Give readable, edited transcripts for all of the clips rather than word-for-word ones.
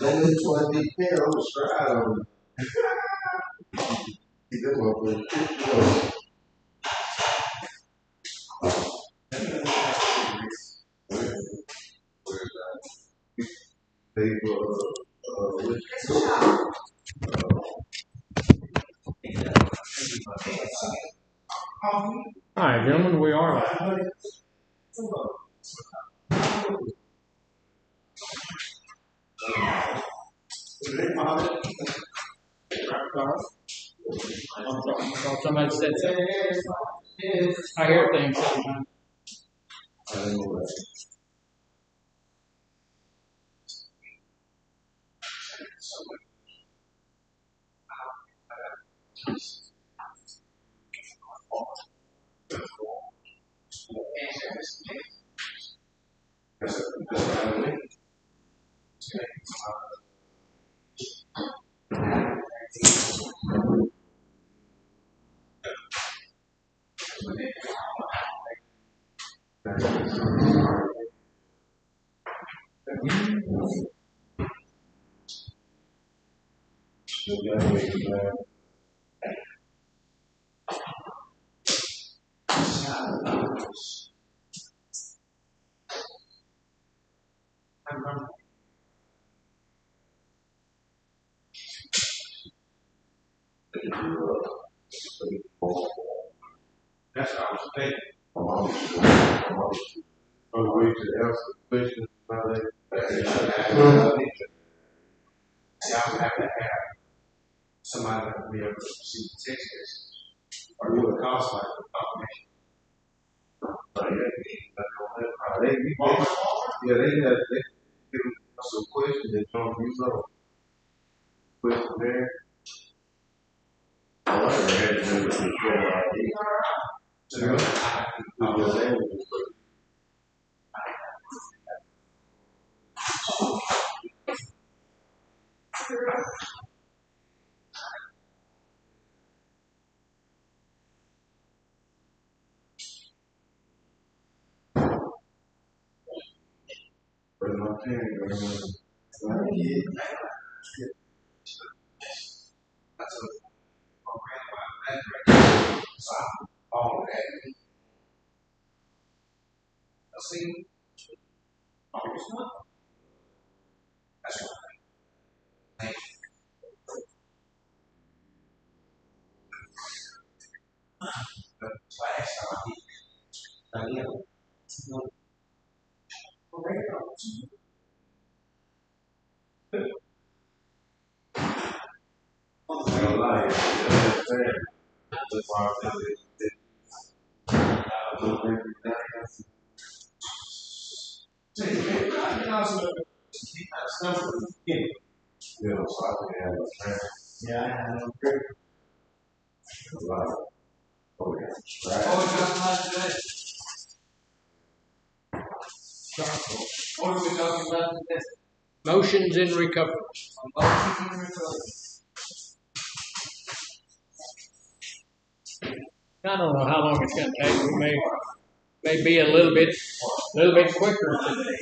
Then this one depend on the stride on it. That's what we they All right, gentlemen, we are. Somebody said so. I hear things sometimes. That's what I was thinking. On the way to the else question about it. See, I would have to have somebody that would be able to see the text message or do a call sign for confirmation. Yeah, they give some questions that don't use up. Question there. I had to do it before I did. So I was able to. But my parents were that's a grandma. So all that. See, August 1. That's right. Thank you. But last time I did. That's why I did yeah, so I can have a friend. Yeah, I know. A lot of, oh, yeah. Right. Oh, What are we talking about today? Motions in recovery. I don't know how long it's going to take. We may be a little bit quicker today.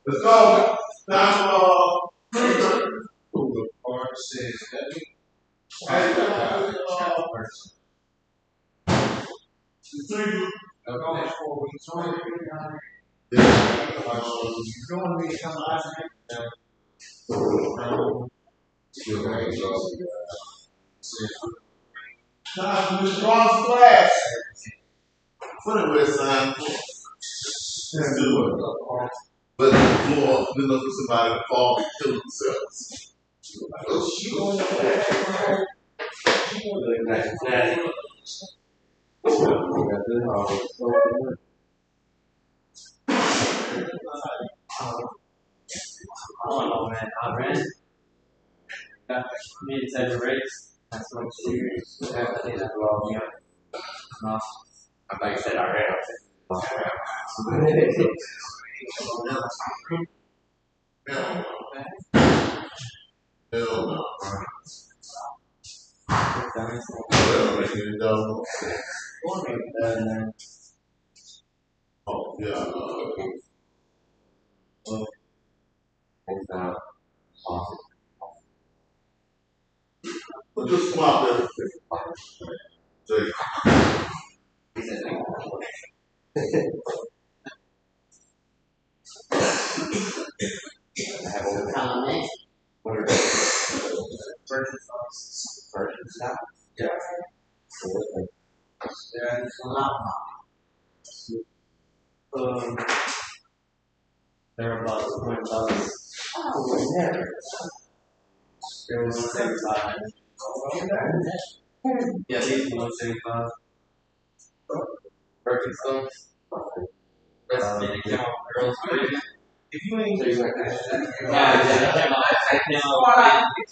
Let's go. Now, who the part says that we about 4 weeks on. Yeah. You're going to be coming last night. Mr. Ross Flash. Put it with sign. Let's do it. But the floor, we look for somebody to fall and kill themselves. Oh, she going to Oh man, I ran. Me inside the race. That's what I'm serious. I think that's all me. Like I said, I ran. Hell no. Oh, yeah. I have overtime next. What are purchase stuff? Yeah. Yeah, it's they're about $20. Oh, never. There was 175. Yeah, these 175. Purchase stuff. Rest of the account, girls. If you ain't doing that,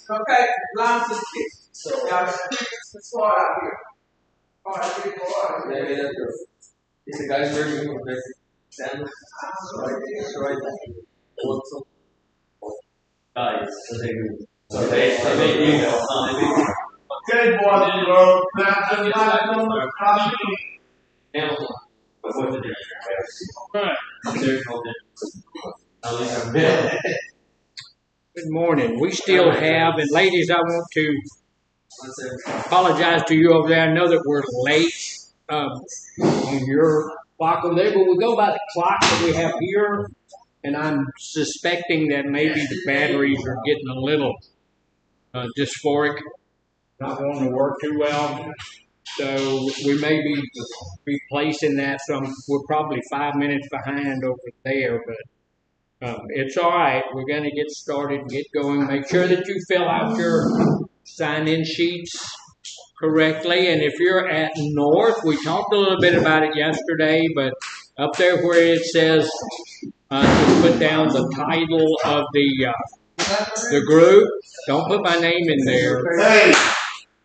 okay, lines is kids. So, now, it's far out here. Maybe that's true. Is the guy's version of this sandwich? Guys, so they make you know. Okay, boys and girls. Hamilton. But what's the difference? Right. There's no difference. At least I'm dead. Good morning. We still have, and ladies, I want to apologize to you over there. I know that we're late on your clock over there, but we go by the clock that we have here, and I'm suspecting that maybe the batteries are getting a little dysphoric, not wanting to work too well. So we may be replacing that. We're probably 5 minutes behind over there, but it's all right. We're going to get started and get going. Make sure that you fill out your sign-in sheets correctly. And if you're at North, we talked a little bit about it yesterday, but up there where it says to put down the title of the group, don't put my name in there.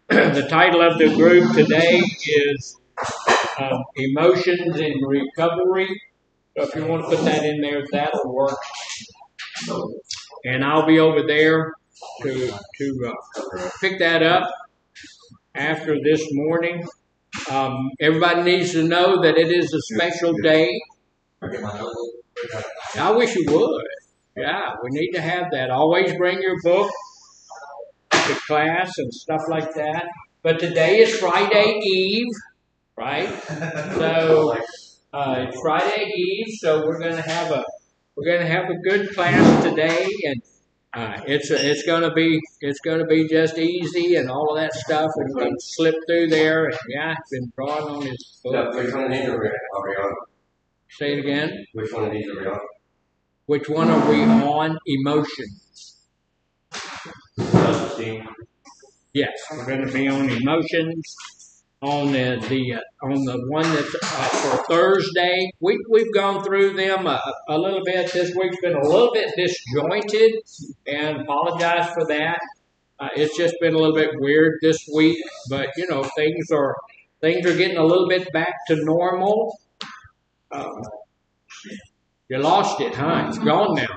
The title of the group today is Emotions in Recovery. So if you want to put that in there, that'll work. And I'll be over there to pick that up after this morning. Everybody needs to know that it is a special day. I wish you would. Yeah, we need to have that. Always bring your book to class and stuff like that. But today is Friday Eve, right? So it's Friday Eve, so we're gonna have a good class today, and it's gonna be just easy and all of that stuff, and we can slip through there. And yeah, I've been drawing on his book. Which one of these are we on? Say it again. Which one of these are we on? Which one are we on? Emotion. Yes, we're going to be on emotions. On the one that's for Thursday, we've gone through them a little bit. This week's been a little bit disjointed, and apologize for that. It's just been a little bit weird this week, but you know things are getting a little bit back to normal. You lost it, huh? It's gone now.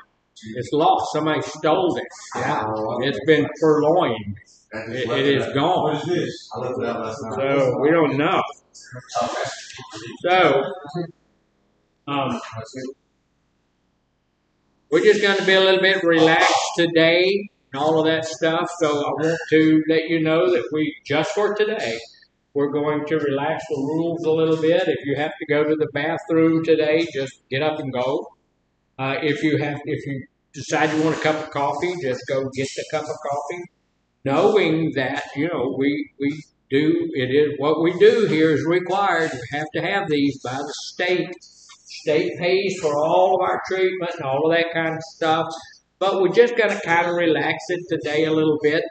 It's lost. Somebody stole it. Yeah, it's been purloined. It is gone. What is this? I looked it up last night. So we don't know. So we're just going to be a little bit relaxed today and all of that stuff. So I want to let you know that just for today, we're going to relax the rules a little bit. If you have to go to the bathroom today, just get up and go. If you decide you want a cup of coffee, just go get the cup of coffee. Knowing that, we do, it is what we do here is required. We have to have these by the state. State pays for all of our treatment and all of that kind of stuff. But we're just going to kind of relax it today a little bit.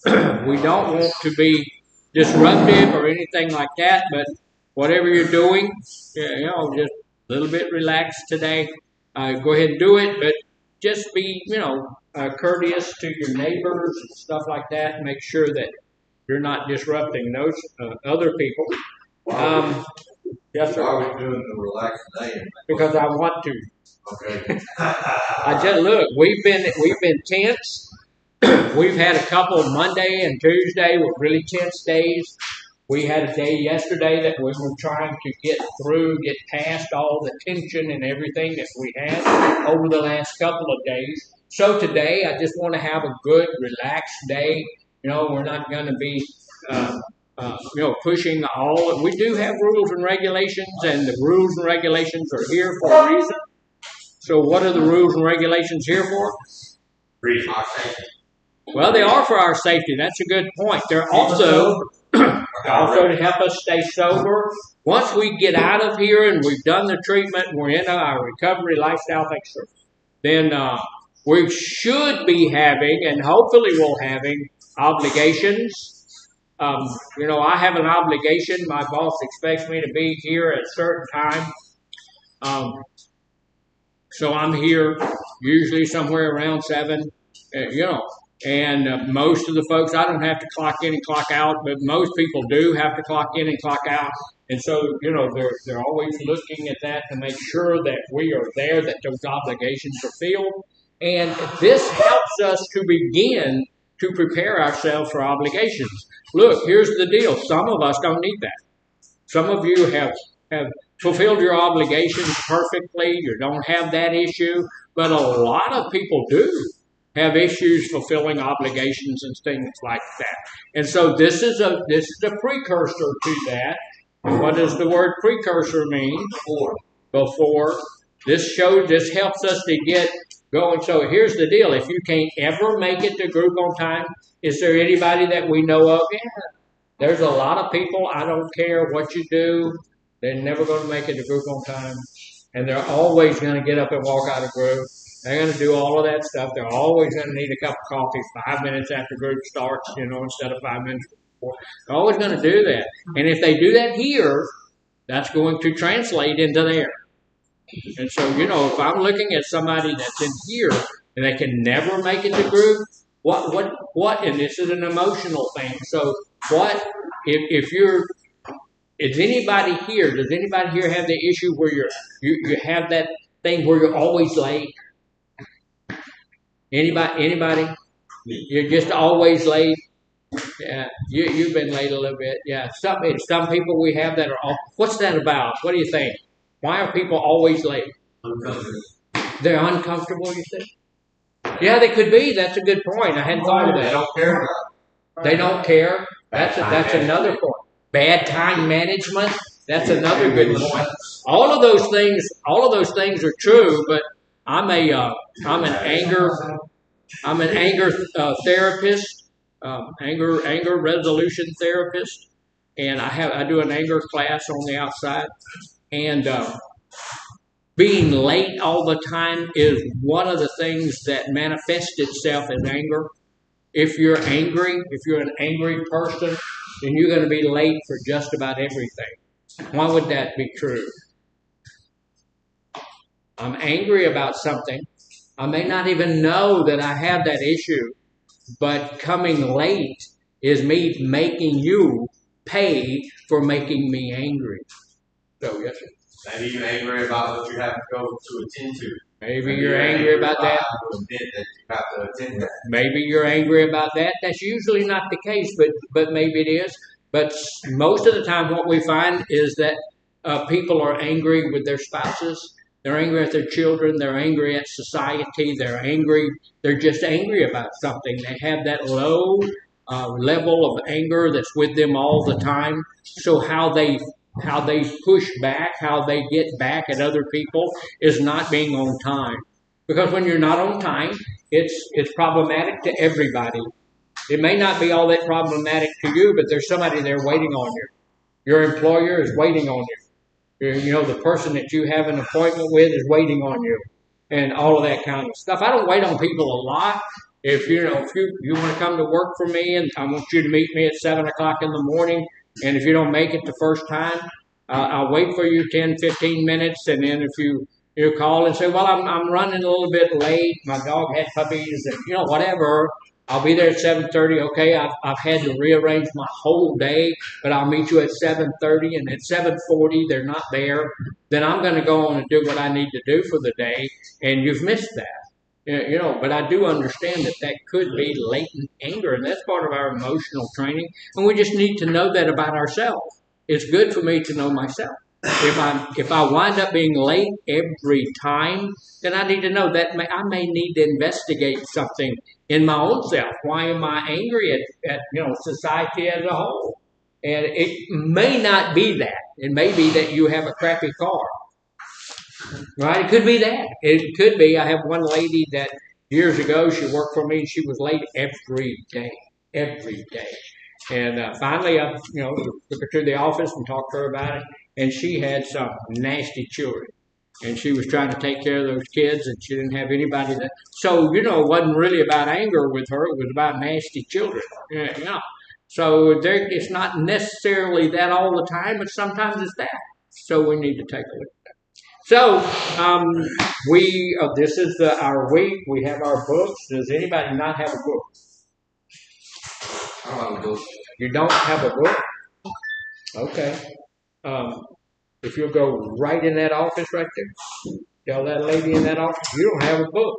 We don't want to be disruptive or anything like that, but whatever you're doing, just a little bit relaxed today. Go ahead and do it, but just be, courteous to your neighbors and stuff like that, and make sure that you're not disrupting those other people. Yes, sir. Why are we doing the relaxed day? Because I want to. Okay. I just look. We've been tense. We've had a couple Monday and Tuesday with really tense days. We had a day yesterday that we were trying to get past all the tension and everything that we had over the last couple of days. So today, I just want to have a good, relaxed day. We're not going to be pushing all. We do have rules and regulations, and the rules and regulations are here for a reason. So, what are the rules and regulations here for? Well, they are for our safety. That's a good point. They're also to help us stay sober. Once we get out of here and we've done the treatment, we're in our recovery lifestyle fixer, then we should be having, and hopefully we'll having, obligations. I have an obligation. My boss expects me to be here at a certain time. So I'm here usually somewhere around 7, and most of the folks, I don't have to clock in and clock out, but most people do have to clock in and clock out. And so, they're always looking at that to make sure that we are there, that those obligations are filled. And this helps us to begin to prepare ourselves for obligations. Look, here's the deal. Some of us don't need that. Some of you have fulfilled your obligations perfectly. You don't have that issue. But a lot of people do have issues fulfilling obligations and things like that. And so this is a precursor to that. And what does the word precursor mean? Before. This helps us to get going. So here's the deal. If you can't ever make it to group on time, is there anybody that we know of? Yeah. There's a lot of people, I don't care what you do, they're never going to make it to group on time. And they're always going to get up and walk out of group. They're going to do all of that stuff. They're always going to need a cup of coffee 5 minutes after group starts, instead of 5 minutes before. They're always going to do that. And if they do that here, that's going to translate into there. And so, if I'm looking at somebody that's in here and they can never make it to group, what, and this is an emotional thing. So if does anybody here have the issue where you have that thing where you're always late? Anybody? You're just always late? Yeah, you've been late a little bit. Yeah, some people we have that are what's that about? What do you think? Why are people always late? Uncomfortable. They're uncomfortable, you said? Yeah, they could be. That's a good point. I hadn't thought of that. They don't care. They don't care. That's another point. Bad time management. That's another good point. All of those things are true. But I'm an anger therapist, anger resolution therapist, and I do an anger class on the outside. And being late all the time is one of the things that manifests itself as anger. If you're angry, if you're an angry person, then you're going to be late for just about everything. Why would that be true? I'm angry about something. I may not even know that I have that issue, but coming late is me making you pay for making me angry. So, yes, sir. Maybe you're angry about what you have to go to attend to. Maybe you're angry about that. Maybe you're angry about that. That's usually not the case, but maybe it is. But most of the time what we find is that people are angry with their spouses. They're angry at their children. They're angry at society. They're just angry about something. They have that low level of anger that's with them all the time. So how they push back, how they get back at other people is not being on time. Because when you're not on time, it's problematic to everybody. It may not be all that problematic to you, but there's somebody there waiting on you. Your employer is waiting on you. The person that you have an appointment with is waiting on you, and all of that kind of stuff. I don't wait on people a lot. If you want to come to work for me, and I want you to meet me at 7 o'clock in the morning, and if you don't make it the first time, I'll wait for you 10, 15 minutes, and then if you call and say, well, I'm running a little bit late, my dog had puppies, and whatever, I'll be there at 7:30. Okay, I've had to rearrange my whole day, but I'll meet you at 7:30, and at 7:40 they're not there. Then I'm going to go on and do what I need to do for the day, and you've missed that. But I do understand that could be latent anger, and that's part of our emotional training, and we just need to know that about ourselves. It's good for me to know myself. if I wind up being late every time, then I need to know that I may need to investigate something in my own self. Why am I angry at society as a whole? And it may not be that. It may be that you have a crappy car. Right? It could be that. It could be. I have one lady that years ago she worked for me and she was late every day. And finally, I took her to the office and talked to her about it. And she had some nasty children, and she was trying to take care of those kids, and she didn't have anybody that. So it wasn't really about anger with her; it was about nasty children. Yeah. So it's not necessarily that all the time, but sometimes it's that. So we need to take a look. So this is our week. We have our books. Does anybody not have a book? I don't have a book. You don't have a book? Okay. If you'll go right in that office right there, tell that lady in that office you don't have a book.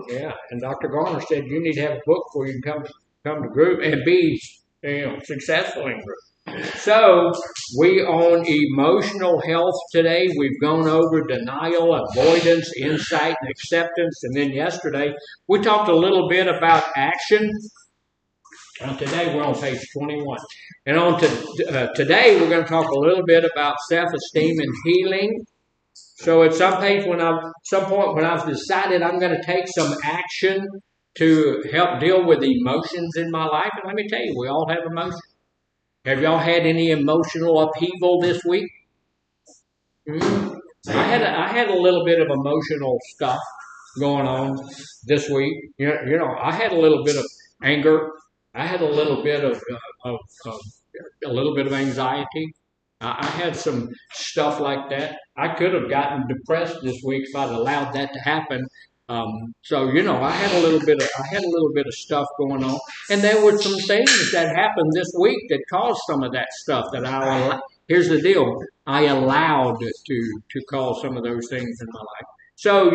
Yeah. And Dr. Garner said you need to have a book before you can come to group and be successful in group. So we on emotional health today. We've gone over denial, avoidance, insight, and acceptance. And then yesterday we talked a little bit about action. Today we're on page 21. And today we're going to talk a little bit about self-esteem and healing. So at some point when I've decided I'm going to take some action to help deal with emotions in my life. And let me tell you, we all have emotions. Have y'all had any emotional upheaval this week? I had a little bit of emotional stuff going on this week. I had a little bit of anger. I had a little bit of anxiety. I had some stuff like that. I could have gotten depressed this week if I'd allowed that to happen. I had a little bit of stuff going on, and there were some things that happened this week that caused some of that stuff that here's the deal. I allowed to cause some of those things in my life. So,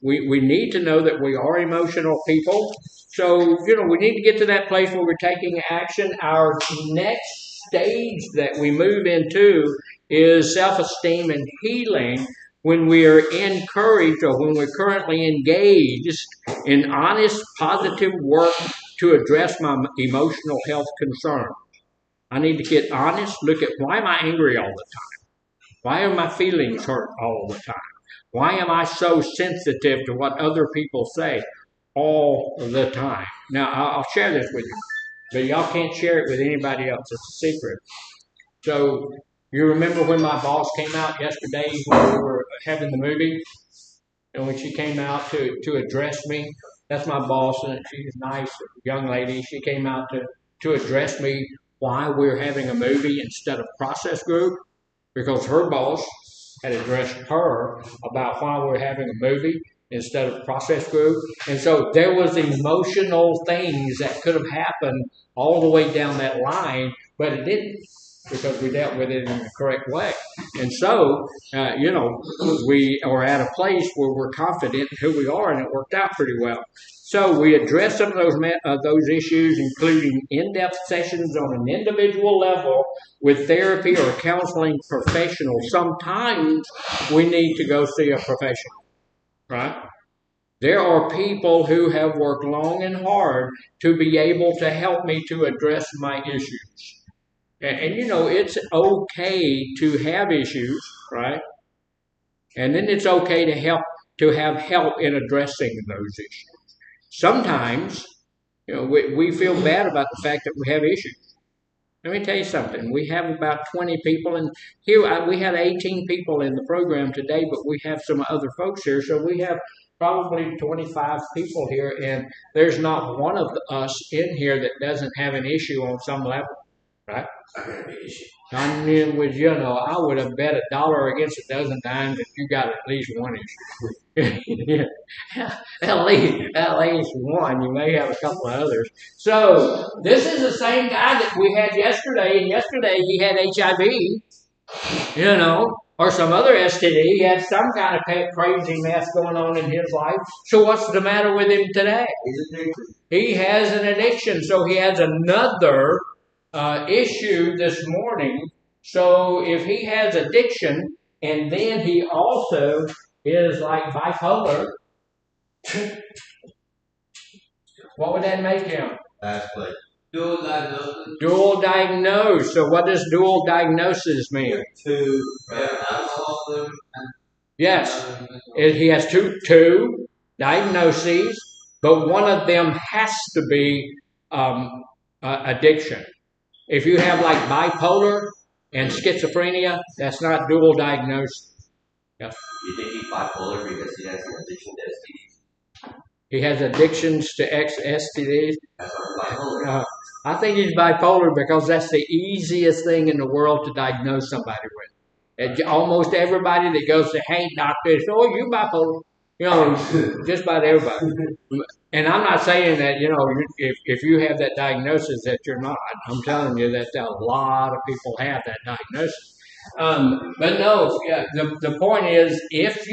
we need to know that we are emotional people. So, we need to get to that place where we're taking action. Our next stage that we move into is self-esteem and healing, when we are encouraged or when we're currently engaged in honest, positive work to address my emotional health concerns. I need to get honest, look at why am I angry all the time? Why are my feelings hurt all the time? Why am I so sensitive to what other people say all the time? Now, I'll share this with you, but y'all can't share it with anybody else. It's a secret. So, you remember when my boss came out yesterday when we were having the movie? And when she came out to address me, that's my boss, and she's a nice young lady. She came out to address me why we're having a movie instead of process group, because her boss had addressed her about why we're having a movie instead of process group. And so there was emotional things that could have happened all the way down that line, but it didn't, because we dealt with it in the correct way. And so, we are at a place where we're confident in who we are, and it worked out pretty well. So we addressed some of those issues, including in-depth sessions on an individual level with therapy or counseling professionals. Sometimes we need to go see a professional, right? There are people who have worked long and hard to be able to help me to address my issues. And it's okay to have issues, right? And then it's okay to have help in addressing those issues. Sometimes, we feel bad about the fact that we have issues. Let me tell you something. We have about 20 people, and here we had 18 people in the program today, but we have some other folks here, so we have probably 25 people here, and there's not one of us in here that doesn't have an issue on some level, right? I would have bet $1 against a dozen times that you got at least one issue. at least one. You may have a couple of others. So this is the same guy that we had yesterday, and yesterday he had HIV, or some other STD. He had some kind of crazy mess going on in his life. So what's the matter with him today? He has an addiction. So he has another issue this morning. So if he has addiction and then he also is like bipolar, what would that make him? That's what. Dual diagnosis. Dual diagnosed. So what does dual diagnosis mean? Two. Alcoholism. Yes, he has two diagnoses, but one of them has to be addiction. If you have like bipolar and schizophrenia, that's not dual diagnosis. Yeah. You think he's bipolar because he has an addiction to STDs? He has addictions to STDs. That's not bipolar. I think he's bipolar because that's the easiest thing in the world to diagnose somebody with. And almost everybody that goes to, hey, doctor, oh, you bipolar. You know, just about everybody. And I'm not saying that, you know, if you have that diagnosis that you're not. I'm telling you that a lot of people have that diagnosis. But no, yeah, the point is, if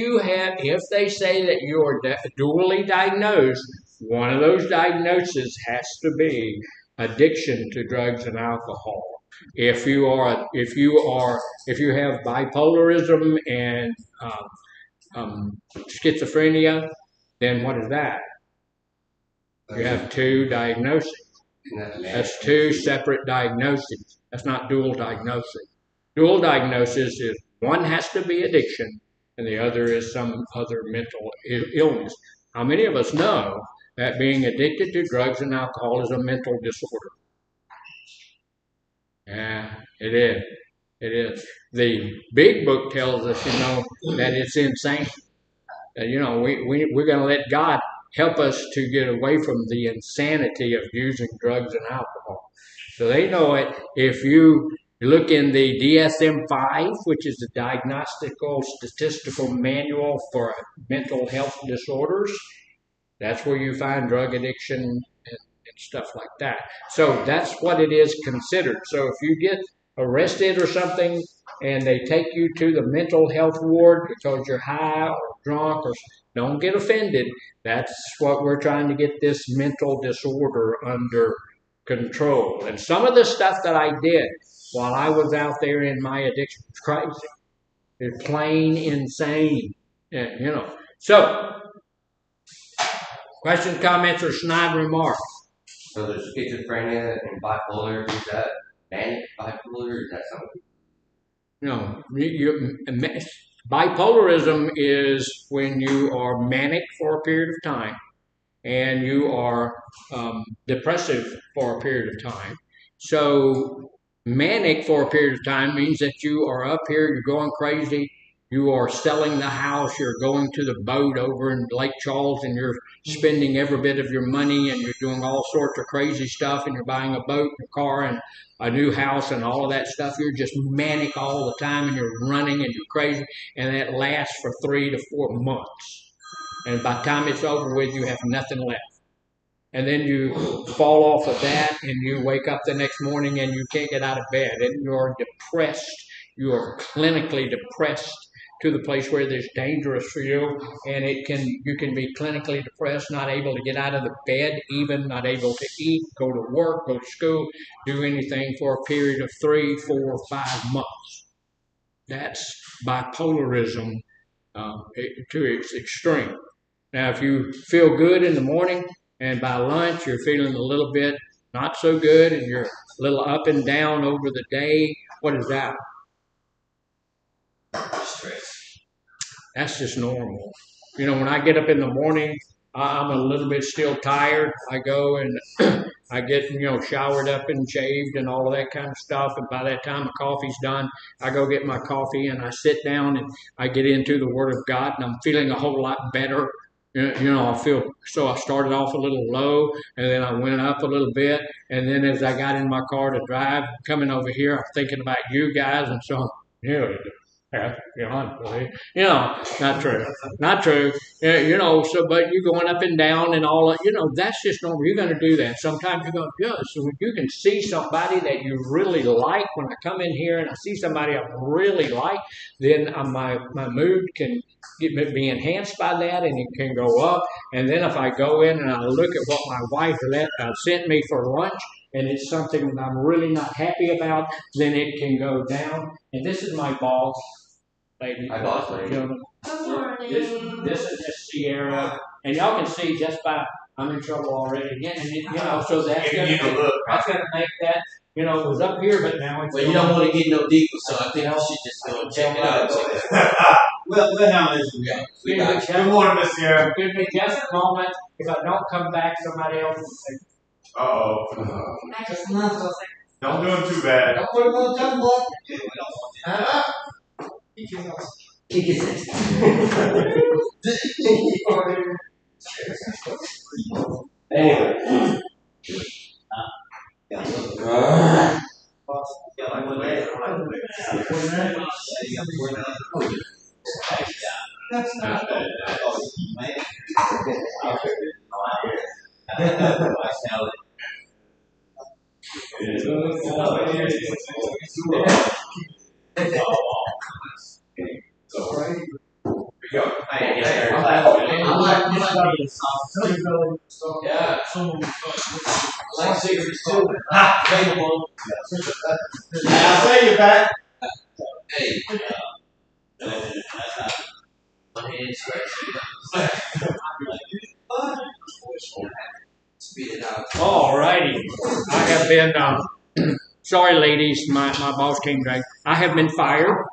they say that you are dually diagnosed, one of those diagnoses has to be addiction to drugs and alcohol. If you have bipolarism and schizophrenia, then what is that? You have two diagnoses. That's two separate diagnoses. That's not dual diagnosis. Dual diagnosis is one has to be addiction and the other is some other mental illness. How many of us know that being addicted to drugs and alcohol is a mental disorder? Yeah, it is. It is. The big book tells us, you know, that it's insane. That, you know, we're going to let God help us to get away from the insanity of using drugs and alcohol. So they know it. If you look in the DSM-5, which is the Diagnostical Statistical Manual for Mental Health Disorders, that's where you find drug addiction and stuff like that. So that's what it is considered. So if you get arrested or something and they take you to the mental health ward because you're high or drunk, or don't get offended. That's what we're trying to get this mental disorder under control. And some of the stuff that I did while I was out there in my addiction was crazy. It's plain insane. Yeah, you know. So, questions, comments, or snide remarks? So there's schizophrenia and bipolar. Is that manic bipolar? Or is that something? No, bipolarism is when you are manic for a period of time and you are depressive for a period of time. So manic for a period of time means that you are up here, you're going crazy, you are selling the house, you're going to the boat over in Lake Charles and you're spending every bit of your money and you're doing all sorts of crazy stuff and you're buying a boat, a car, and a new house and all of that stuff. You're just manic all the time and you're running and you're crazy, and that lasts for 3 to 4 months. And by the time it's over with, you have nothing left. And then you fall off of that and you wake up the next morning and you can't get out of bed and you're depressed. You are clinically depressed to the place where it's dangerous for you, and you can be clinically depressed, not able to get out of the bed, even not able to eat, go to work, go to school, do anything for a period of 3, 4, 5 months. That's bipolarism to its extreme. Now, if you feel good in the morning and by lunch you're feeling a little bit not so good and you're a little up and down over the day, what is that? Stress. That's just normal. You know, when I get up in the morning, I'm a little bit still tired. I go and I get, showered up and shaved and all of that kind of stuff. And by that time, the coffee's done. I go get my coffee and I sit down and I get into the Word of God, and I'm feeling a whole lot better. I started off a little low, and then I went up a little bit. And then as I got in my car to drive, coming over here, I'm thinking about you guys. And so, not true. Not true. But you're going up and down and all that, that's just normal. You're going to do that. Sometimes you're going to do it. So when you can see somebody that you really like, when I come in here and I see somebody I really like, then my mood can be enhanced by that, and it can go up. And then if I go in and I look at what my wife sent me for lunch, and it's something that I'm really not happy about, then it can go down. And this is my boss, lady. My boss lady. Gentlemen. Good morning. This is just Sierra, and y'all can see just by I'm in trouble already again, and so that's Giving you the look. make that it was up here, but now it's. Well, you don't want to get no deeper, so I think you should just go and check it out. We'll handle this. We got you. Good morning, Miss Sierra. Give me just a moment. If I don't come back, somebody else will say. Uh-oh. Just a month. Don't do him too bad. Don't put him on the block. He gets it. Anyway. Yeah. Like cigarettes too. Available. I'll say you back. Hey. One hand Speed it out. All righty. I have been. Sorry, ladies. My boss came back. I have been fired.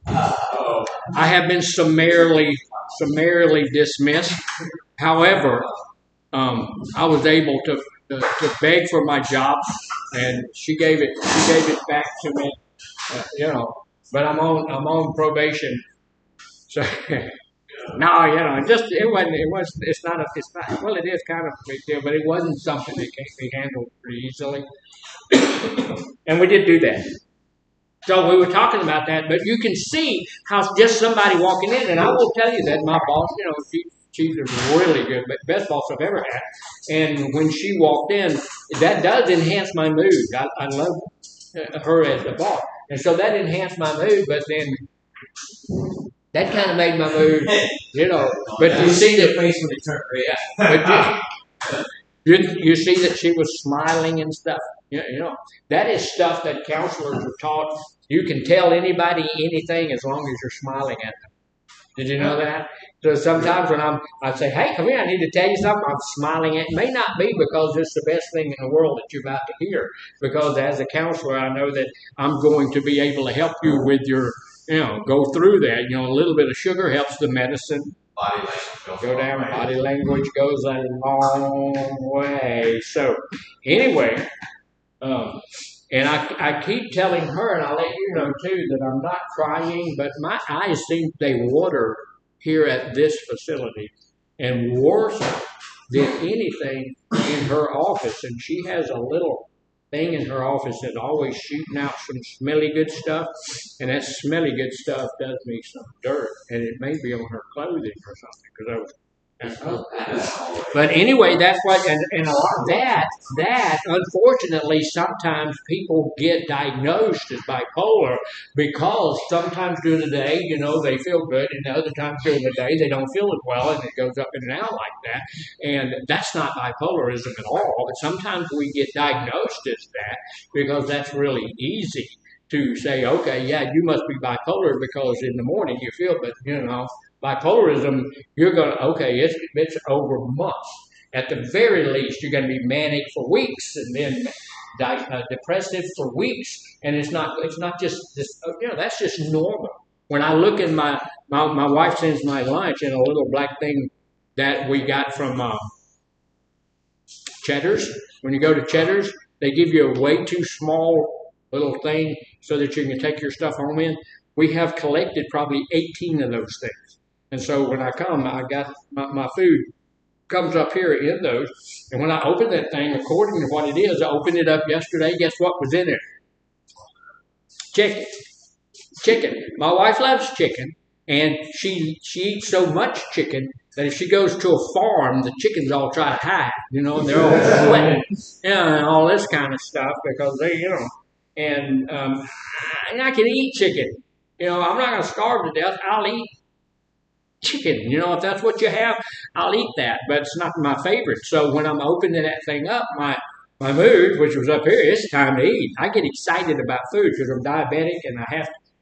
I have been summarily dismissed. However, I was able to beg for my job, and she gave it back to me. But I'm on probation. So no, it's not. Well, it is kind of a big deal, but it wasn't something that can't be handled pretty easily. And we did do that. So we were talking about that, but you can see how just somebody walking in, and I will tell you that my boss, she's a really good, best boss I've ever had. And when she walked in, that does enhance my mood. I love her as the boss. And so that enhanced my mood, but then that kind of made my mood, But you see the face when it turned red. But you see that she was smiling and stuff. That is stuff that counselors are taught. You can tell anybody anything as long as you're smiling at them. Did you know that? So sometimes when I say, hey, come here, I need to tell you something, I'm smiling at it. It may not be because it's the best thing in the world that you're about to hear. Because as a counselor, I know that I'm going to be able to help you with your, go through that. A little bit of sugar helps the medicine Body language go down. Body language goes a long way. So anyway, and I keep telling her, and I'll let you know too, that I'm not crying, but my eyes seem they water here at this facility, and worse than anything in her office. And she has a little thing in her office that's always shooting out some smelly good stuff, and that smelly good stuff does me some dirt, and it may be on her clothing or something because I was. But anyway, that's what, and a lot of that unfortunately sometimes people get diagnosed as bipolar because sometimes during the day, they feel good, and other times during the day they don't feel as well, and it goes up and down like that. And that's not bipolarism at all. But sometimes we get diagnosed as that because that's really easy to say, okay, yeah, you must be bipolar because in the morning you feel, but bipolarism, you're it's over months. At the very least, you're going to be manic for weeks, and then depressive for weeks, and it's not just this. That's just normal. When I look in my wife sends my lunch in a little black thing that we got from Cheddar's. When you go to Cheddar's, they give you a way too small little thing so that you can take your stuff home in. We have collected probably 18 of those things. And so when I come, I got my food comes up here in those. And when I open that thing, according to what it is, I opened it up yesterday. Guess what was in there? Chicken. My wife loves chicken, and she eats so much chicken that if she goes to a farm, the chickens all try to hide, and they're all sweating, and all this kind of stuff because they, and I can eat chicken. I'm not going to starve to death. I'll eat chicken. If that's what you have, I'll eat that, but it's not my favorite. So when I'm opening that thing up, My mood, which was up here, it's time to eat. I get excited about food because I'm diabetic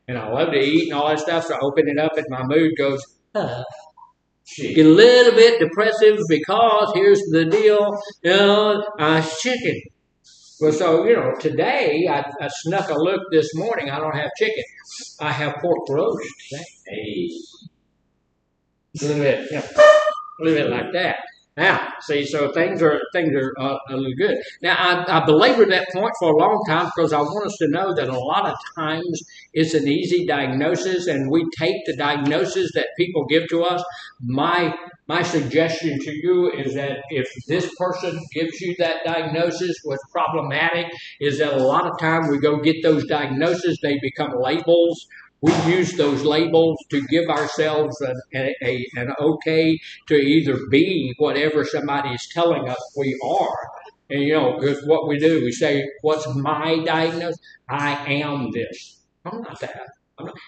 and I love to eat and all that stuff. So I open it up and my mood goes, get a little bit depressive because here's the deal, chicken. Well, so, today I snuck a look this morning. I don't have chicken. I have pork roast. Hey, a little bit, a little bit like that. Now, see, so things are a little good. Now, I belabored that point for a long time because I want us to know that a lot of times it's an easy diagnosis, and we take the diagnosis that people give to us. My suggestion to you is that if this person gives you that diagnosis, what's problematic is that a lot of time we go get those diagnoses, they become labels. We use those labels to give ourselves an okay to either be whatever somebody is telling us we are. And because what we do, we say, what's my diagnosis? I am this. I'm not that.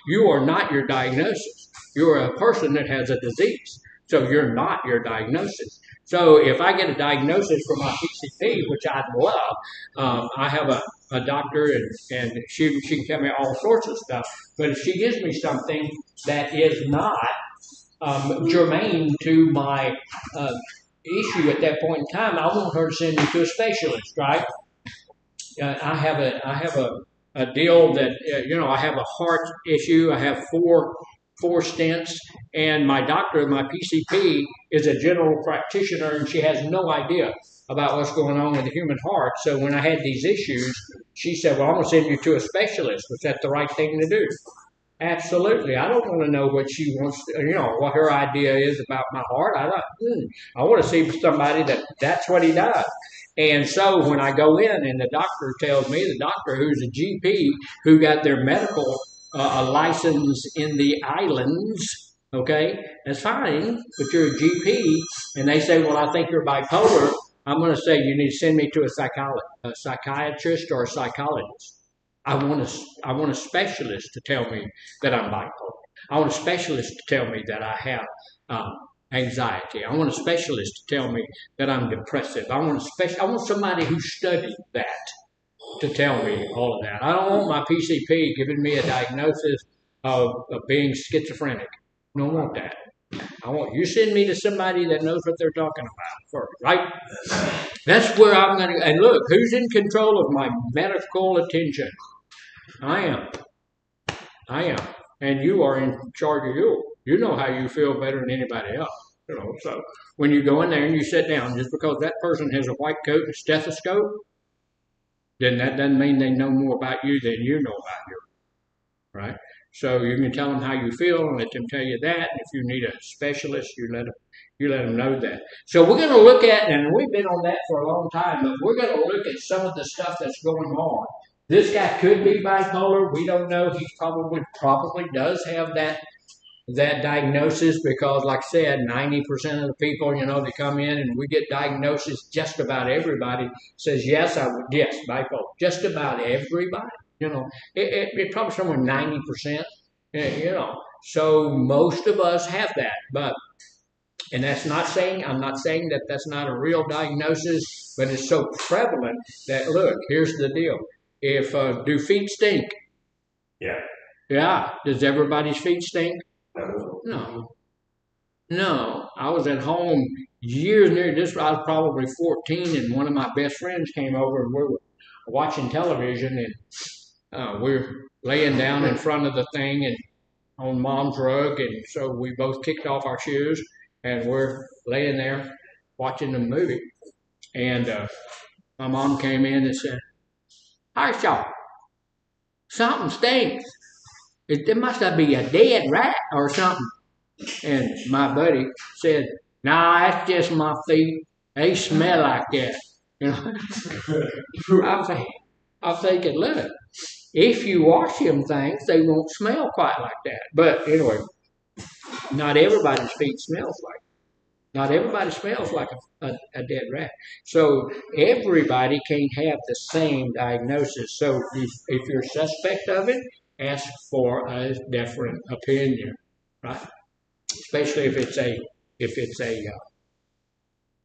You are not your diagnosis. You're a person that has a disease. So you're not your diagnosis. So if I get a diagnosis from my PCP, which I'd love, I have a doctor and she can tell me all sorts of stuff. But if she gives me something that is not germane to my issue at that point in time, I want her to send me to a specialist, right? I have a deal that I have a heart issue. I have four stents, and my doctor, my PCP, is a general practitioner, and she has no idea about what's going on with the human heart. So when I had these issues, she said, "Well, I'm going to send you to a specialist." Was that the right thing to do? Absolutely. I don't want to know what she wants, what her idea is about my heart. I want to see somebody that's what he does. And so when I go in and the doctor tells me, the doctor who's a GP who got their medical license in the islands, okay, that's fine, but you're a GP, and they say, well, I think you're bipolar. I'm going to say you need to send me to a psychiatrist or a psychologist. I want a specialist to tell me that I'm bipolar. I want a specialist to tell me that I have anxiety. I want a specialist to tell me that I'm depressive. I want somebody who studied that to tell me all of that. I don't want my PCP giving me a diagnosis of being schizophrenic. I don't want that. I want you send me to somebody that knows what they're talking about first, right? That's where I'm going to. And look, who's in control of my medical attention? I am. I am. And you are in charge of you. You know how you feel better than anybody else. So when you go in there and you sit down, just because that person has a white coat and a stethoscope, then that doesn't mean they know more about you than you know about you. Right? So you can tell them how you feel and let them tell you that. And if you need a specialist, you let them know that. So we're going to look at, and we've been on that for a long time, but we're going to look at some of the stuff that's going on. This guy could be bipolar. We don't know. He probably does have that diagnosis because, like I said, 90% of the people, they come in and we get diagnosis. Just about everybody says yes. Yes, bipolar. Just about everybody. It probably somewhere 90%. So most of us have that, and I'm not saying that that's not a real diagnosis, but it's so prevalent that look, here's the deal. If do feet stink? Yeah. Yeah. Does everybody's feet stink? No. No. I was at home years near this. I was probably 14, and one of my best friends came over, and we were watching television, and we're laying down in front of the thing and on Mom's rug, and so we both kicked off our shoes, and we're laying there watching the movie. And my mom came in and said, "Hi, y'all. Something stinks. There must be a dead rat or something." And my buddy said, "Nah, that's just my feet. They smell like that." I'm thinking, look, if you wash them things, they won't smell quite like that. But anyway, not everybody's feet smells like. Not everybody smells like a dead rat. So everybody can't have the same diagnosis. So if you're suspect of it, ask for a different opinion, right? Especially if it's a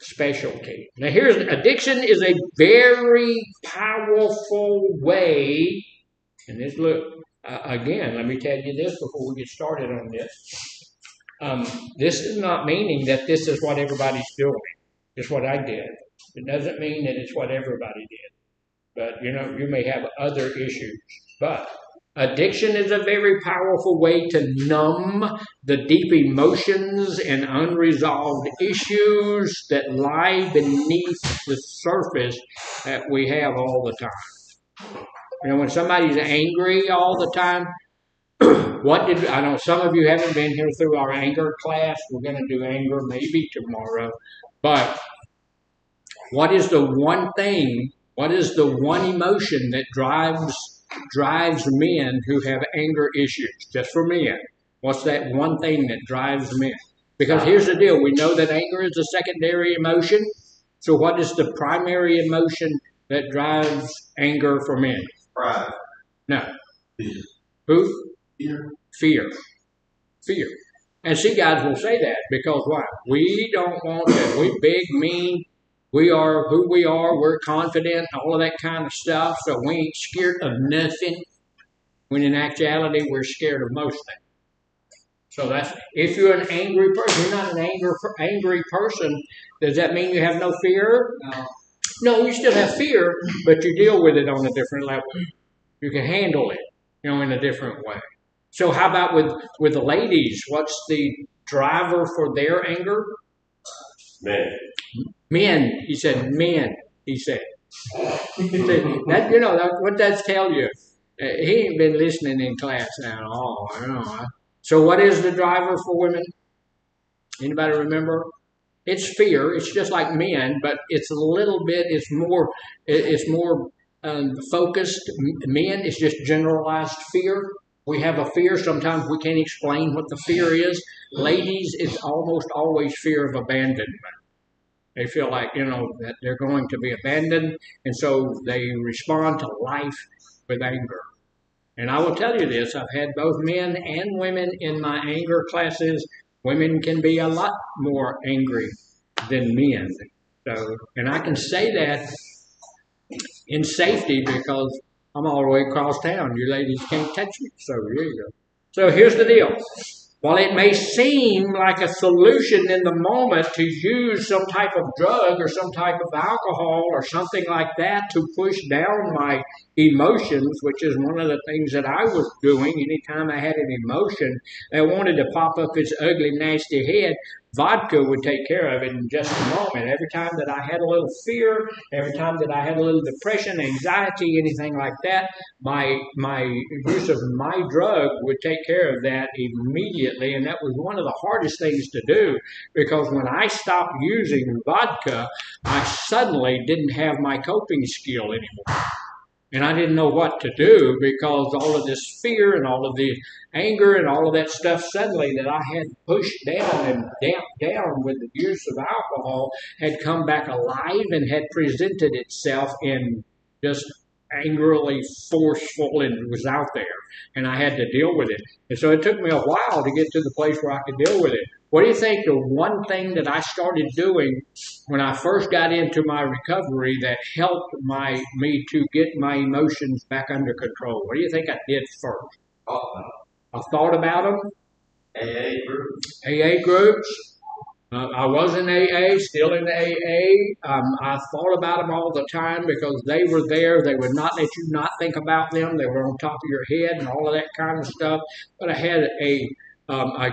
specialty. Now, here's addiction is a very powerful way. And this, look, again, let me tell you this before we get started on this. This is not meaning that this is what everybody's doing. It's what I did. It doesn't mean that it's what everybody did. But, you may have other issues. But addiction is a very powerful way to numb the deep emotions and unresolved issues that lie beneath the surface that we have all the time. When somebody's angry all the time, I know some of you haven't been here through our anger class. We're going to do anger maybe tomorrow. But what is the one thing, what is the one emotion that drives men who have anger issues? Just for men. What's that one thing that drives men? Because here's the deal. We know that anger is a secondary emotion. So what is the primary emotion that drives anger for men? Pride. No. Fear. Who? Fear. Fear. And see, guys will say that because why? We don't want that. We big, mean, we are who we are, we're confident, all of that kind of stuff, so we ain't scared of nothing, when in actuality we're scared of most things. So that's, if you're an angry person, you're not an angry person, does that mean you have no fear? No, you still have fear, but you deal with it on a different level. You can handle it, in a different way. So how about with the ladies? What's the driver for their anger? Men. He said men. He said. That, what does tell you? He ain't been listening in class at all. So what is the driver for women? Anybody remember? It's fear. It's just like men, but it's a little bit. It's more focused. Men is just generalized fear. We have a fear. Sometimes we can't explain what the fear is. Ladies, it's almost always fear of abandonment. They feel like, that they're going to be abandoned, and so they respond to life with anger. And I will tell you this, I've had both men and women in my anger classes. Women can be a lot more angry than men. So, and I can say that in safety because I'm all the way across town. You ladies can't touch me. So here you go. So here's the deal. While it may seem like a solution in the moment to use some type of drug or some type of alcohol or something like that to push down my emotions, which is one of the things that I was doing anytime I had an emotion that wanted to pop up its ugly, nasty head, vodka would take care of it in just a moment. Every time that I had a little fear, every time that I had a little depression, anxiety, anything like that, my use of my drug would take care of that immediately. And that was one of the hardest things to do because when I stopped using vodka, I suddenly didn't have my coping skill anymore. And I didn't know what to do because all of this fear and all of the anger and all of that stuff suddenly that I had pushed down and damped down with the use of alcohol had come back alive and had presented itself in just angrily forceful and was out there. And I had to deal with it. And so it took me a while to get to the place where I could deal with it. What do you think the one thing that I started doing when I first got into my recovery that helped me to get my emotions back under control? What do you think I did first? I thought about them. AA groups. I was in AA, still in AA. I thought about them all the time because they were there. They would not let you not think about them. They were on top of your head and all of that kind of stuff. But I had a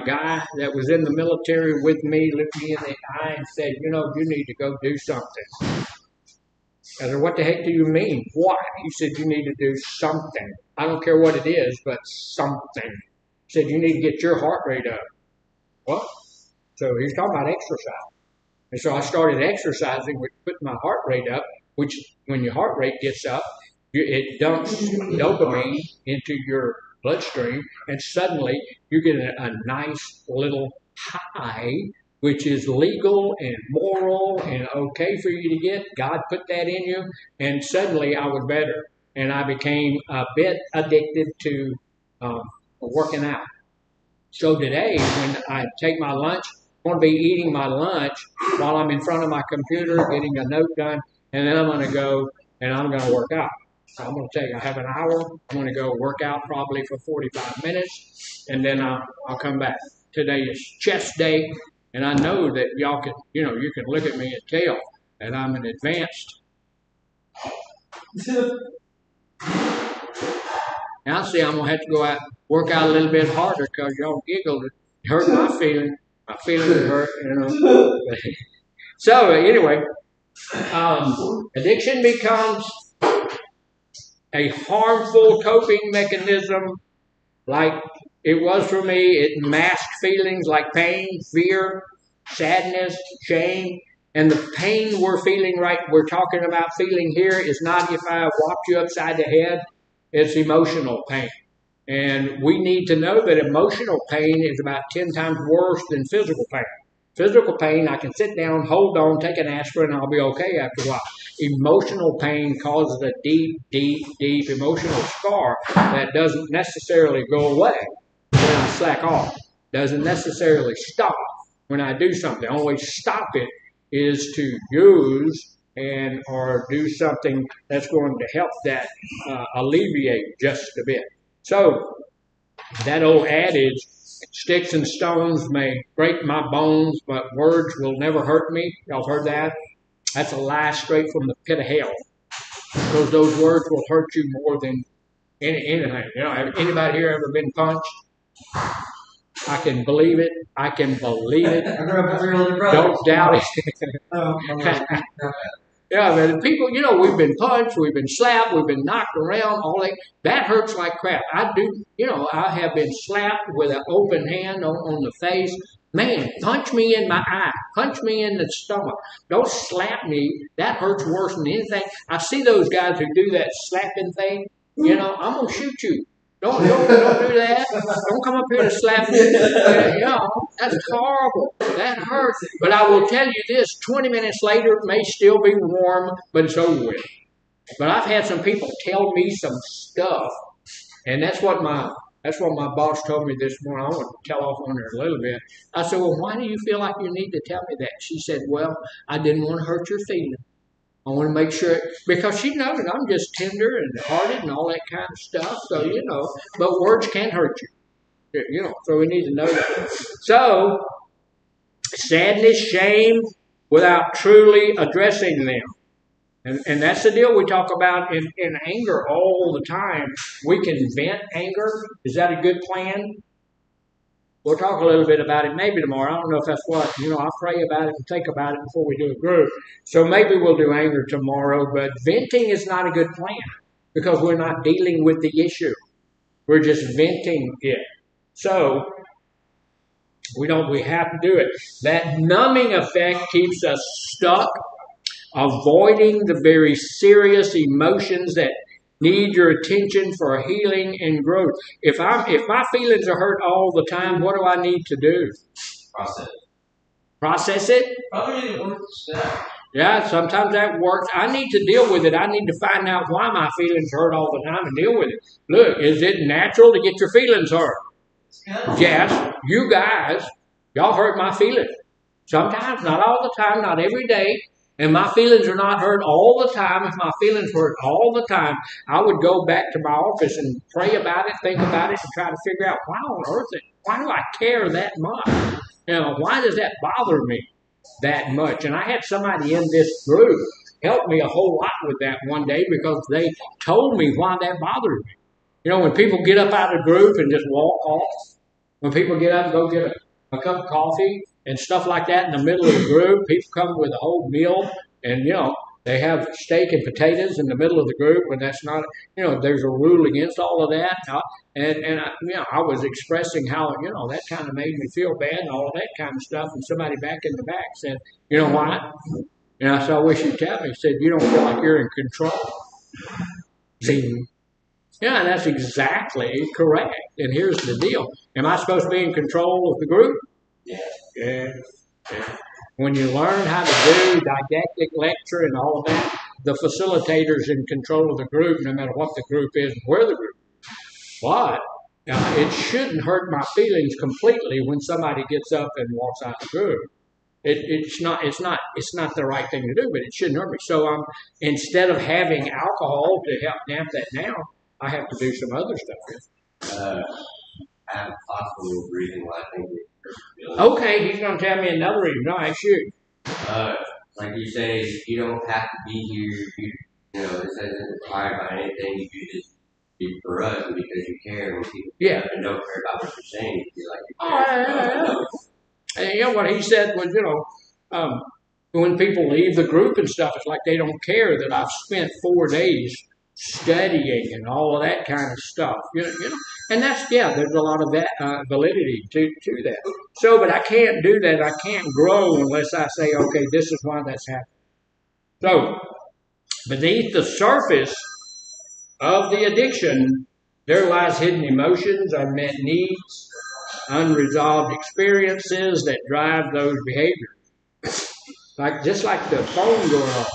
guy that was in the military with me looked me in the eye and said, you need to go do something. I said, what the heck do you mean? Why? He said, you need to do something. I don't care what it is, but something. He said, you need to get your heart rate up. What? So he's talking about exercise. And so I started exercising, which put my heart rate up, which when your heart rate gets up, it dumps dopamine into your bloodstream, and suddenly you get a nice little high, which is legal and moral and okay for you to get. God put that in you, and suddenly I was better. And I became a bit addicted to working out. So today, when I take my lunch, going to be eating my lunch while I'm in front of my computer getting a note done, and then I'm going to go and I'm going to work out. So I'm going to take, I have an hour, I'm going to go work out probably for 45 minutes, and then I'll come back. Today is chest day, and I know that y'all can, you can look at me and tell that I'm an advanced. Now, see, I'm going to have to go out and work out a little bit harder because y'all giggled. It hurt my feeling. My feelings hurt, So, anyway, addiction becomes a harmful coping mechanism like it was for me. It masked feelings like pain, fear, sadness, shame. And the pain we're feeling we're talking about feeling here is not if I whopped you upside the head. It's emotional pain. And we need to know that emotional pain is about 10 times worse than physical pain. Physical pain, I can sit down, hold on, take an aspirin, and I'll be okay after a while. Emotional pain causes a deep, deep, deep emotional scar that doesn't necessarily go away when I slack off. Doesn't necessarily stop when I do something. The only way to stop it is to use or do something that's going to help that alleviate just a bit. So that old adage, sticks and stones may break my bones, but words will never hurt me. Y'all heard that? That's a lie straight from the pit of hell. Because those words will hurt you more than anything. Have anybody here ever been punched? I can believe it. I can believe it. Don't doubt it. Yeah, but people, we've been punched, we've been slapped, we've been knocked around, all that. That hurts like crap. I do, I have been slapped with an open hand on the face. Man, punch me in my eye. Punch me in the stomach. Don't slap me. That hurts worse than anything. I see those guys who do that slapping thing. I'm going to shoot you. Don't do that. Don't come up here to slap me. That's horrible. That hurts. But I will tell you this, 20 minutes later, it may still be warm, but it's over with. But I've had some people tell me some stuff, and that's what my boss told me this morning. I want to tell off on her a little bit. I said, well, why do you feel like you need to tell me that? She said, well, I didn't want to hurt your feelings. I want to make sure, because she knows that I'm just tender and hearted and all that kind of stuff. So, but words can hurt you. So we need to know that. So, sadness, shame, without truly addressing them. And that's the deal we talk about in anger all the time. We can vent anger. Is that a good plan? We'll talk a little bit about it maybe tomorrow. I don't know if that's what, I'll pray about it and think about it before we do a group. So maybe we'll do anger tomorrow, but venting is not a good plan because we're not dealing with the issue. We're just venting it. So we have to do it. That numbing effect keeps us stuck, avoiding the very serious emotions that need your attention for healing and growth. If my feelings are hurt all the time, what do I need to do? Process it? Probably it works. Yeah, sometimes that works. I need to deal with it. I need to find out why my feelings hurt all the time and deal with it. Look, is it natural to get your feelings hurt? Yes, you guys, y'all hurt my feelings. Sometimes, not all the time, not every day. And my feelings are not hurt all the time. If my feelings hurt all the time, I would go back to my office and pray about it, think about it, and try to figure out why on earth why do I care that much? Why does that bother me that much? And I had somebody in this group help me a whole lot with that one day because they told me why that bothered me. When people get up out of the group and just walk off, when people get up and go get a cup of coffee and stuff like that in the middle of the group, people come with a whole meal and, they have steak and potatoes in the middle of the group, and that's not, there's a rule against all of that. And I was expressing how, that kind of made me feel bad and all of that kind of stuff. And somebody back in the back said, you know what? And I said, I wish you'd tell me. He said, you don't feel like you're in control. See? Yeah, that's exactly correct. And here's the deal. Am I supposed to be in control of the group? Yeah. When you learn how to do didactic lecture and all of that, the facilitator's in control of the group, no matter what the group is and where the group is. But It shouldn't hurt my feelings completely when somebody gets up and walks out the room. It's not the right thing to do, but it shouldn't hurt me. So instead of having alcohol to help damp that down, I have to do some other stuff. I have possible reason why I think it. Okay, he's going to tell me another reason. All right, shoot. Like you say, you don't have to be here. You know, this isn't required by anything. You just be for us because you care when people and don't care about what you're saying. You feel like you care. And you know what he said was, when people leave the group and stuff, it's like they don't care that I've spent 4 days studying and all of that kind of stuff. And there's a lot of that validity to that. So, but I can't do that. I can't grow unless I say, okay, this is why that's happening. So, beneath the surface of the addiction, there lies hidden emotions, unmet needs, unresolved experiences that drive those behaviors. Just like the phone going off.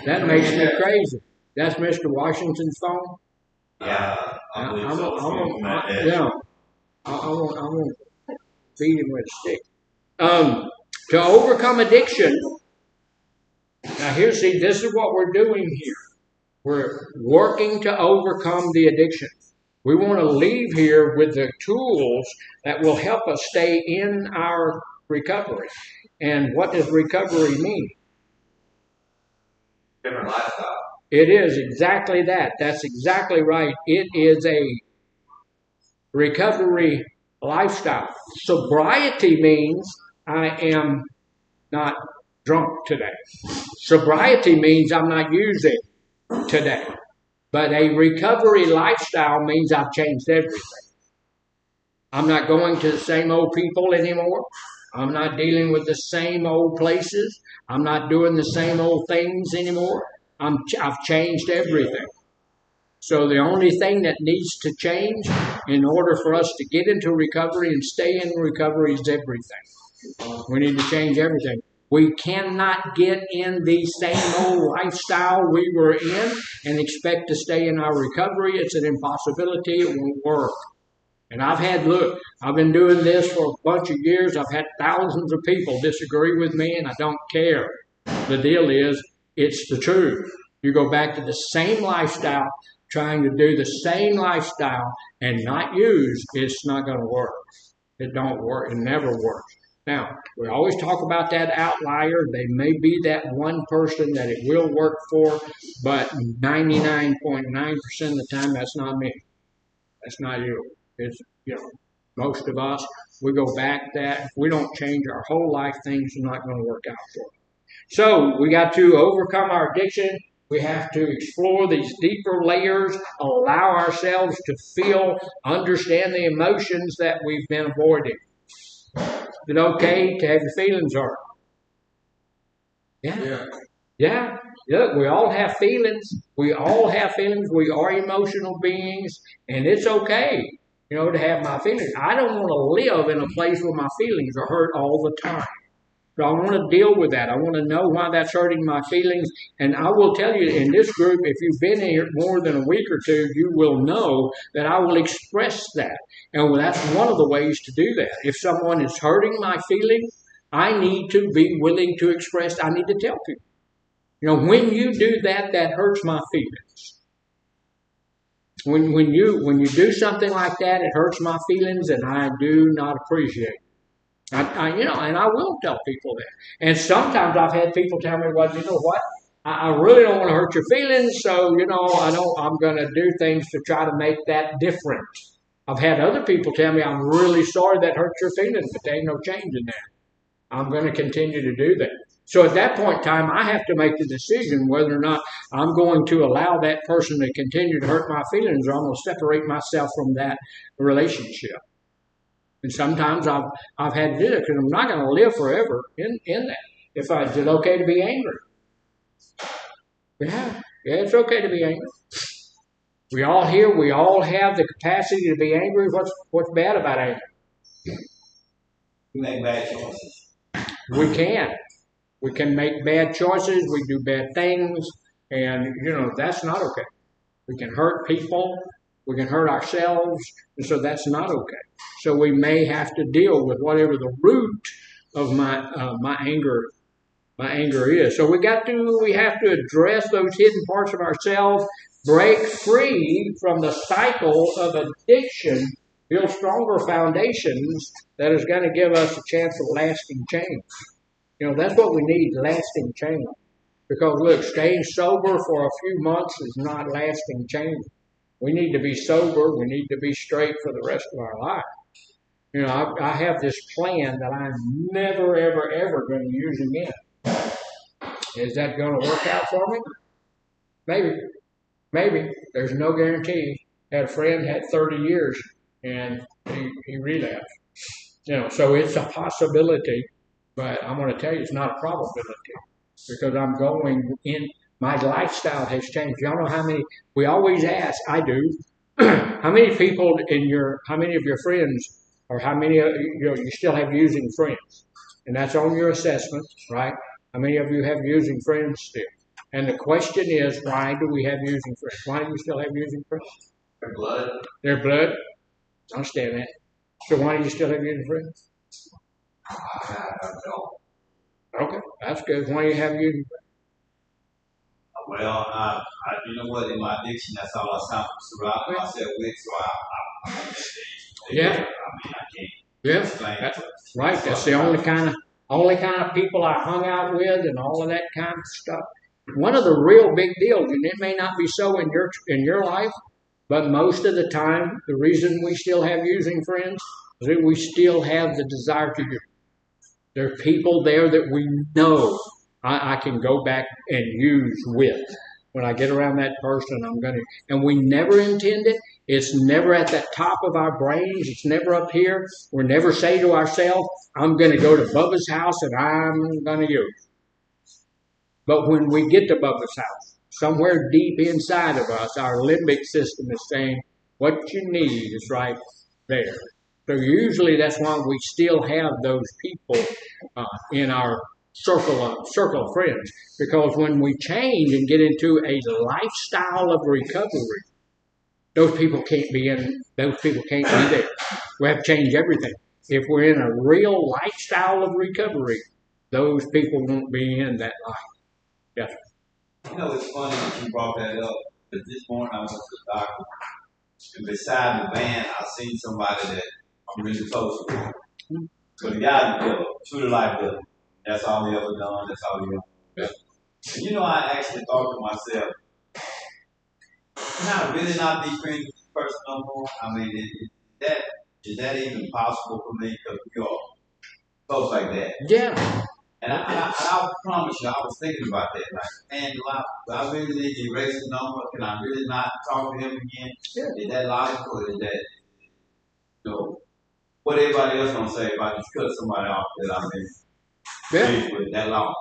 That makes me crazy. That's Mr. Washington's phone? Yeah, I believe so. I won't feed him with a stick. To overcome addiction, now this is what we're doing here. We're working to overcome the addiction. We want to leave here with the tools that will help us stay in our recovery. And what does recovery mean? Different lifestyle. It is exactly that. That's exactly right. It is a recovery lifestyle. Sobriety means I am not drunk today. Sobriety means I'm not using today. But a recovery lifestyle means I've changed everything. I'm not going to the same old people anymore. I'm not dealing with the same old places. I'm not doing the same old things anymore. I've changed everything. So the only thing that needs to change in order for us to get into recovery and stay in recovery is everything. We need to change everything. We cannot get in the same old lifestyle we were in and expect to stay in our recovery. It's an impossibility. It won't work. And I've been doing this for a bunch of years. I've had thousands of people disagree with me, and I don't care. The deal is, it's the truth. You go back to the same lifestyle, trying to do the same lifestyle and not use, it's not going to work. It don't work. It never works. Now, we always talk about that outlier. They may be that one person that it will work for, but 99.9% of the time, that's not me. That's not you. It's, most of us, we go back that. If we don't change our whole life, things are not going to work out for us. So, we got to overcome our addiction. We have to explore these deeper layers, allow ourselves to feel, understand the emotions that we've been avoiding. Is it okay to have your feelings hurt? Yeah. Look, we all have feelings. We all have feelings. We are emotional beings, and it's okay, to have my feelings. I don't want to live in a place where my feelings are hurt all the time. So I want to deal with that. I want to know why that's hurting my feelings. And I will tell you, in this group, if you've been here more than a week or two, you will know that I will express that. And that's one of the ways to do that. If someone is hurting my feelings, I need to be willing to express. I need to tell people. When you do that, that hurts my feelings. When you do something like that, it hurts my feelings, and I do not appreciate it. And I will tell people that. And sometimes I've had people tell me, well, you know what? I really don't want to hurt your feelings, so, I'm going to do things to try to make that different. I've had other people tell me, I'm really sorry that hurt your feelings, but there ain't no change in that. I'm going to continue to do that. So at that point in time, I have to make the decision whether or not I'm going to allow that person to continue to hurt my feelings, or I'm going to separate myself from that relationship. And sometimes I've had to do that because I'm not going to live forever in that. Is it okay to be angry? Yeah, it's okay to be angry. We all have the capacity to be angry. What's bad about anger? We make bad choices. We can. We can make bad choices. We do bad things. And, that's not okay. We can hurt people. we can hurt ourselves, and so that's not okay. So we may have to deal with whatever the root of my anger is. So we have to address those hidden parts of ourselves, break free from the cycle of addiction, build stronger foundations that is going to give us a chance of lasting change. That's what we need, lasting change. Because look, staying sober for a few months is not lasting change. We need to be sober. We need to be straight for the rest of our life. I have this plan that I'm never, ever, ever going to use again. Is that going to work out for me? Maybe. There's no guarantee. Had a friend had 30 years and he relapsed. So it's a possibility, but I'm going to tell you it's not a probability because I'm going in. My lifestyle has changed. Y'all know how many? We always ask. I do. How many of your friends, or how many you still have using friends, and that's on your assessment, right? How many of you have using friends still? And the question is, why do we have using friends? Why do you still have using friends? Their blood. Their blood. I understand that. So why do you still have using friends? Okay, that's good. Why do you have using friends? Well, you know what? In my addiction, that's all I surround myself with. So Yeah. I can't. Yeah. That's right. That's the only kind of people I hung out with, and all of that kind of stuff. One of the real big deals, and it may not be so in your life, but most of the time, the reason we still have using friends is that we still have the desire to use. There are people there that we know I can go back and use with. When I get around that person, I'm going to, and we never intend it. It's never at the top of our brains. It's never up here. We never say to ourselves, I'm going to go to Bubba's house and I'm going to use. But when we get to Bubba's house, somewhere deep inside of us, our limbic system is saying, what you need is right there. So usually that's why we still have those people in our circle of friends. Because when we change and get into a lifestyle of recovery, those people can't be there. We have to change everything. If we're in a real lifestyle of recovery, those people won't be in that life. Yes. It's funny that you brought that up. Because this morning I went to the doctor, and beside the van, I seen somebody that I'm really close to. So the guy's a killer, true to life killer. That's all he ever done. That's all he ever done. And I actually thought to myself, can I really not be friends with this person no more? I mean, is that even possible for me? Because we are close like that. Yeah. And I promise you, I was thinking about that. Like, man, do I really need to erase the number? Can I really not talk to him again? Yeah. Is that logical? Or is that, what everybody else gonna say if I just cut somebody off that I've been friends with that long?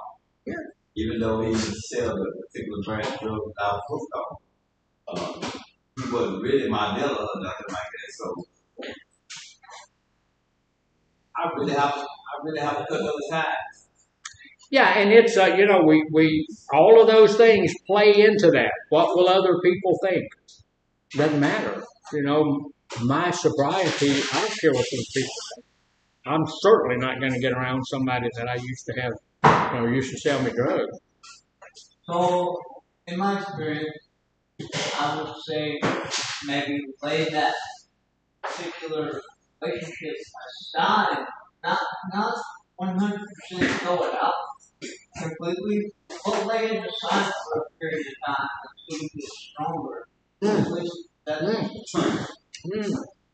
Yeah. Even though he sell the particular brand of drugs that I was hooked on. He wasn't really my dealer or nothing like that. So I really have to cut those ties. Yeah, and it's we all of those things play into that. What will other people think? Doesn't matter. My sobriety, I don't care what those people think. I'm certainly not going to get around somebody that I used to have, used to sell me drugs. So, in my experience, I would say maybe lay that particular relationship aside, not 100% throw it out completely, but lay it aside for a period of time until you get stronger.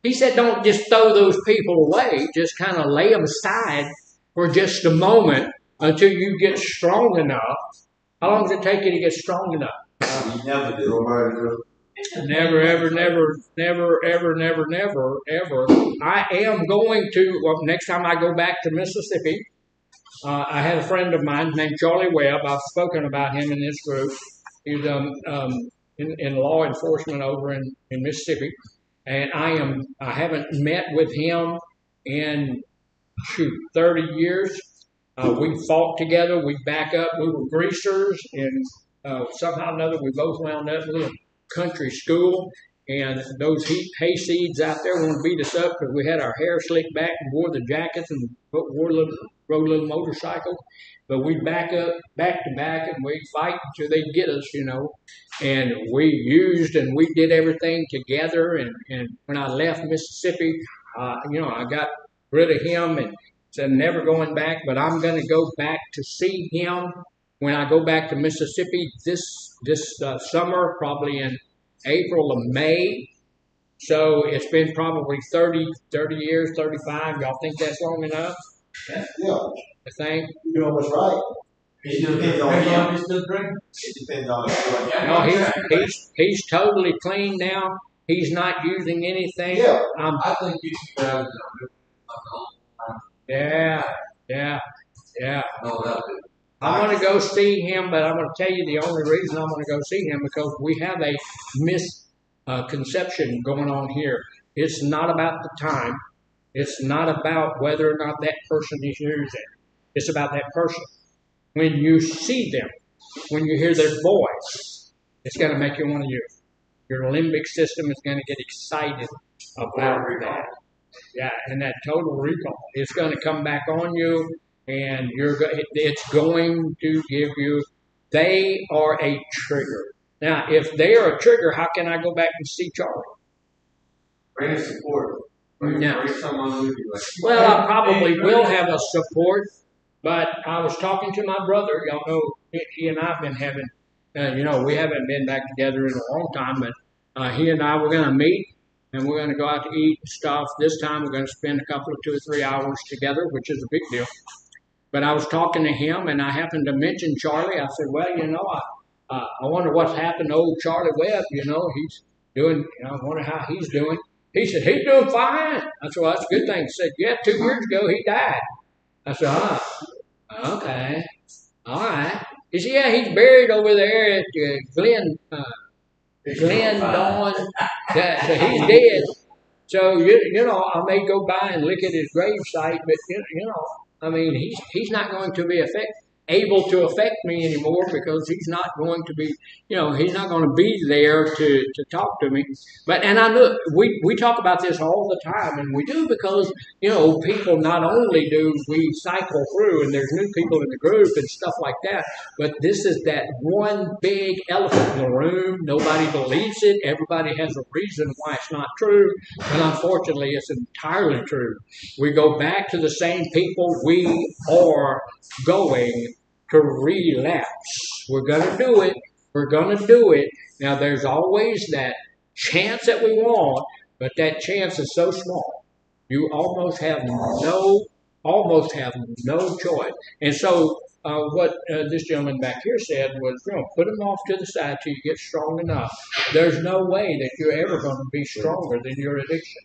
He said, don't just throw those people away. Just kind of lay them aside for just a moment until you get strong enough. How long does it take you to get strong enough? You never do. Never, ever, never, never, ever, never, never, ever. I am going to, next time I go back to Mississippi, I had a friend of mine named Charlie Webb. I've spoken about him in this group. He's in law enforcement over in Mississippi. And I haven't met with him in 30 years. We fought together. We back up. We were greasers, and somehow or another we both wound up in a country school. And those hay seeds out there want to beat us up because we had our hair slicked back and wore the jackets and rode a little motorcycle. But we'd back up back to back and we'd fight until they'd get us, And we used and we did everything together. And when I left Mississippi, I got rid of him and said never going back. But I'm going to go back to see him when I go back to Mississippi this summer, probably in April or May. So it's been probably 30 years, 35. Y'all think that's long enough? Yeah. I think. You know what's right. It depends on him. It depends on No, he's totally clean now. He's not using anything. Yeah. I think you should. Yeah. I want to go see him, but I'm going to tell you the only reason I'm going to go see him because we have a misconception going on here. It's not about the time. It's not about whether or not that person is using. It's about that person. When you see them, when you hear their voice, it's going to make you want to use. Your limbic system is going to get excited about that. Yeah, and that total recall. It's going to come back on you. And it's going to give you, they are a trigger. Now, if they are a trigger, how can I go back and see Charlie? Bring a support. Bring someone with you. Well, I probably will have a support, but I was talking to my brother. Y'all know he and I have been having, we haven't been back together in a long time, but he and I were going to meet. And we're going to go out to eat and stuff. This time we're going to spend a couple of 2 or 3 hours together, which is a big deal. But I was talking to him, and I happened to mention Charlie. I said, well, I wonder what's happened to old Charlie Webb. He's doing, I wonder how he's doing. He said, he's doing fine. I said, well, that's a good thing. He said, yeah, 2 years ago he died. I said, okay, all right. He said, yeah, he's buried over there at Glen Dawn. So he's dead. So, I may go by and look at his grave site, but, he's not going to be able to affect me anymore because he's not going to be, he's not going to be there to talk to me. And I know we talk about this all the time, and we do because, people not only do we cycle through and there's new people in the group and stuff like that, but this is that one big elephant in the room. Nobody believes it. Everybody has a reason why it's not true, but unfortunately it's entirely true. We go back to the same people. We are going to relapse. We're going to do it. We're going to do it. Now, there's always that chance that we want, but that chance is so small. You almost have no choice. And so what this gentleman back here said was, put them off to the side till you get strong enough. There's no way that you're ever going to be stronger than your addiction.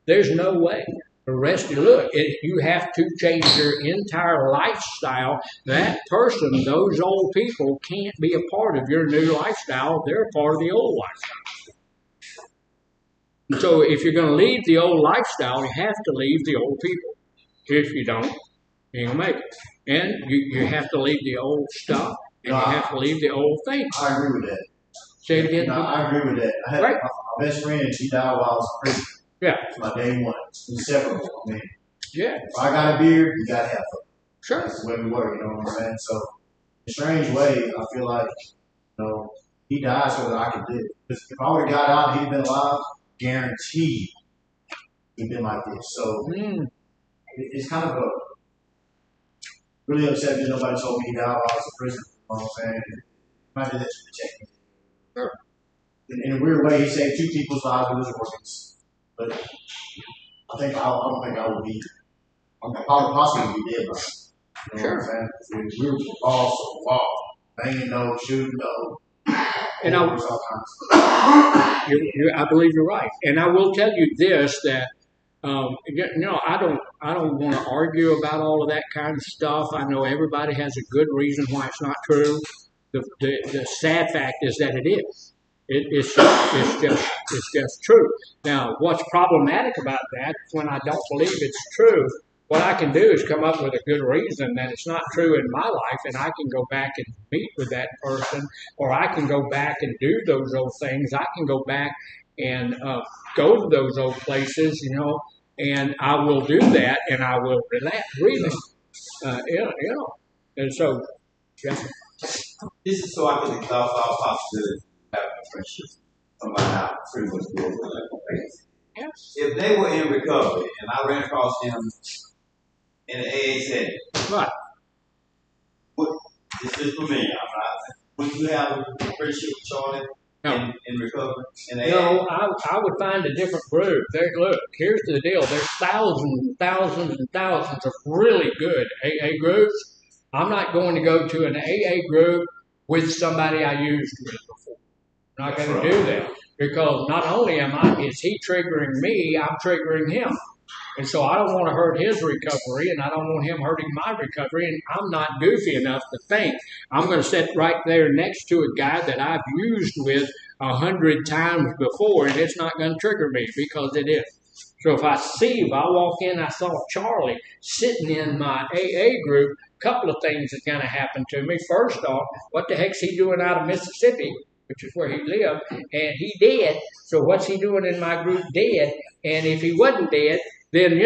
There's no way. The rest, you have to change your entire lifestyle. That person, those old people, can't be a part of your new lifestyle. They're a part of the old lifestyle. So if you're going to leave the old lifestyle, you have to leave the old people. If you don't, you ain't going to make it. And you have to leave the old stuff, and you have to leave the old things. I agree with that. Say it again. No, I agree with that. I had my best friend, she died while I was in prison. Yeah. It's my day one. Inseparable. Yeah. If I got a beer, you got to have some. Sure. That's the way we were, you know what I'm saying? So, in a strange way, I feel like, he died so that I could live. Because if I would have got out and he'd been alive, guaranteed he'd been like this. So, it's kind of really upset that nobody told me he died while I was in prison. You know what I'm saying? Might be that to protect me. Sure. In a weird way, he saved 2 people's lives with his organs. But I don't think I would be. I would possibly be dead by it. You know what I'm saying? We were all banging those, shooting those. And I believe you're right. And I will tell you this, that I don't want to argue about all of that kind of stuff. I know everybody has a good reason why it's not true. The sad fact is that it is. It's just true. Now, what's problematic about that is when I don't believe it's true, what I can do is come up with a good reason that it's not true in my life, and I can go back and meet with that person, or I can go back and do those old things. I can go back and go to those old places, and I will do that, and I will relax, really, and so, yes. This is so I can exhaust all possibilities of having a friendship. Somebody I pretty much grew up with. Yes. If they were in recovery and I ran across them in an AA setting, Right. This is for me. I'm not. Would you have a friendship with Charlie in recovery? No, I would find a different group. Look, here's the deal. There's thousands and thousands and thousands of really good AA groups. I'm not going to go to an AA group with somebody I used with before. I'm not going to do that because not only is he triggering me, I'm triggering him. And so I don't want to hurt his recovery, and I don't want him hurting my recovery, and I'm not goofy enough to think I'm going to sit right there next to a guy that I've used with 100 times before, and it's not going to trigger me because it is. So if I walk in, I saw Charlie sitting in my AA group, a couple of things are going to happen to me. First off, what the heck's he doing out of Mississippi, which is where he lived, and he dead. So what's he doing in my group dead? And if he wasn't dead, then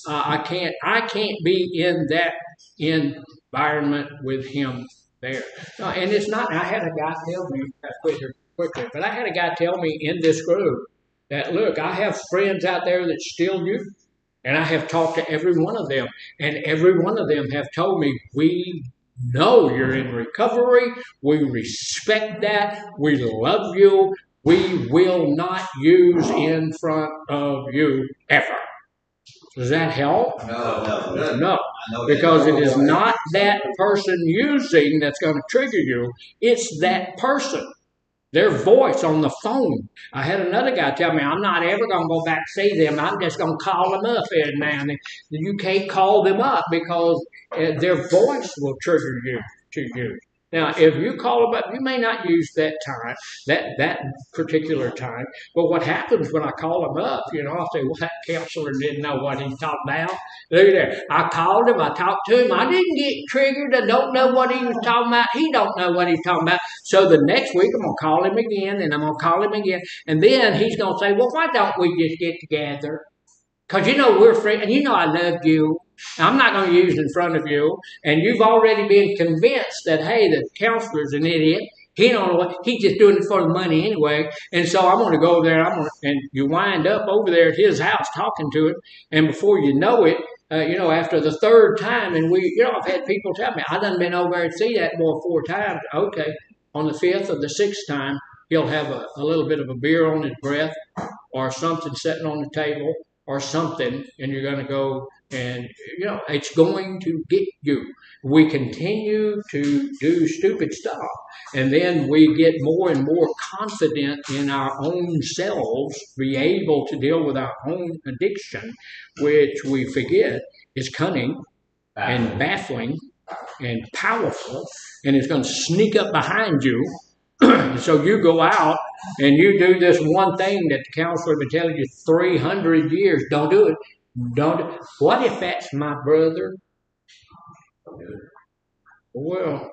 I can't be in that environment with him there. No, and it's not. I had a guy tell me quickly, but I had a guy tell me in this group that look, I have friends out there that still use, and I have talked to every one of them, and every one of them have told me we know you're in recovery. We respect that. We love you. We will not use in front of you ever. Does that help? No. Because it is not that person using that's going to trigger you. It's that person. Their voice on the phone. I had another guy tell me, I'm not ever going to go back and see them. I'm just going to call them up every now and then. You can't call them up because their voice will trigger you to use. Now, if you call them up, you may not use that time, that particular time. But what happens when I call them up, I'll say, well, that counselor didn't know what he's talking about. Look at there. I called him. I talked to him. I didn't get triggered. I don't know what he was talking about. He don't know what he's talking about. So the next week, I'm going to call him again, and I'm going to call him again. And then he's going to say, well, why don't we just get together? Because we're friends, and I love you. I'm not going to use it in front of you. And you've already been convinced that, hey, the counselor's an idiot. He don't know what, he's just doing it for the money anyway. And so I'm going to go over there, and you wind up over there at his house talking to him. And before you know it, after the third time, and I've had people tell me, I done been over there and see that boy 4 times. Okay, on the 5th or the 6th time, he'll have a little bit of a beer on his breath or something sitting on the table or something, and you're going to go and, it's going to get you. We continue to do stupid stuff, and then we get more and more confident in our own selves, be able to deal with our own addiction, which we forget is cunning and baffling and powerful, and it's going to sneak up behind you. So you go out and you do this one thing that the counselor has been telling you 300 years. Don't do it. Don't. What if that's my brother? Well,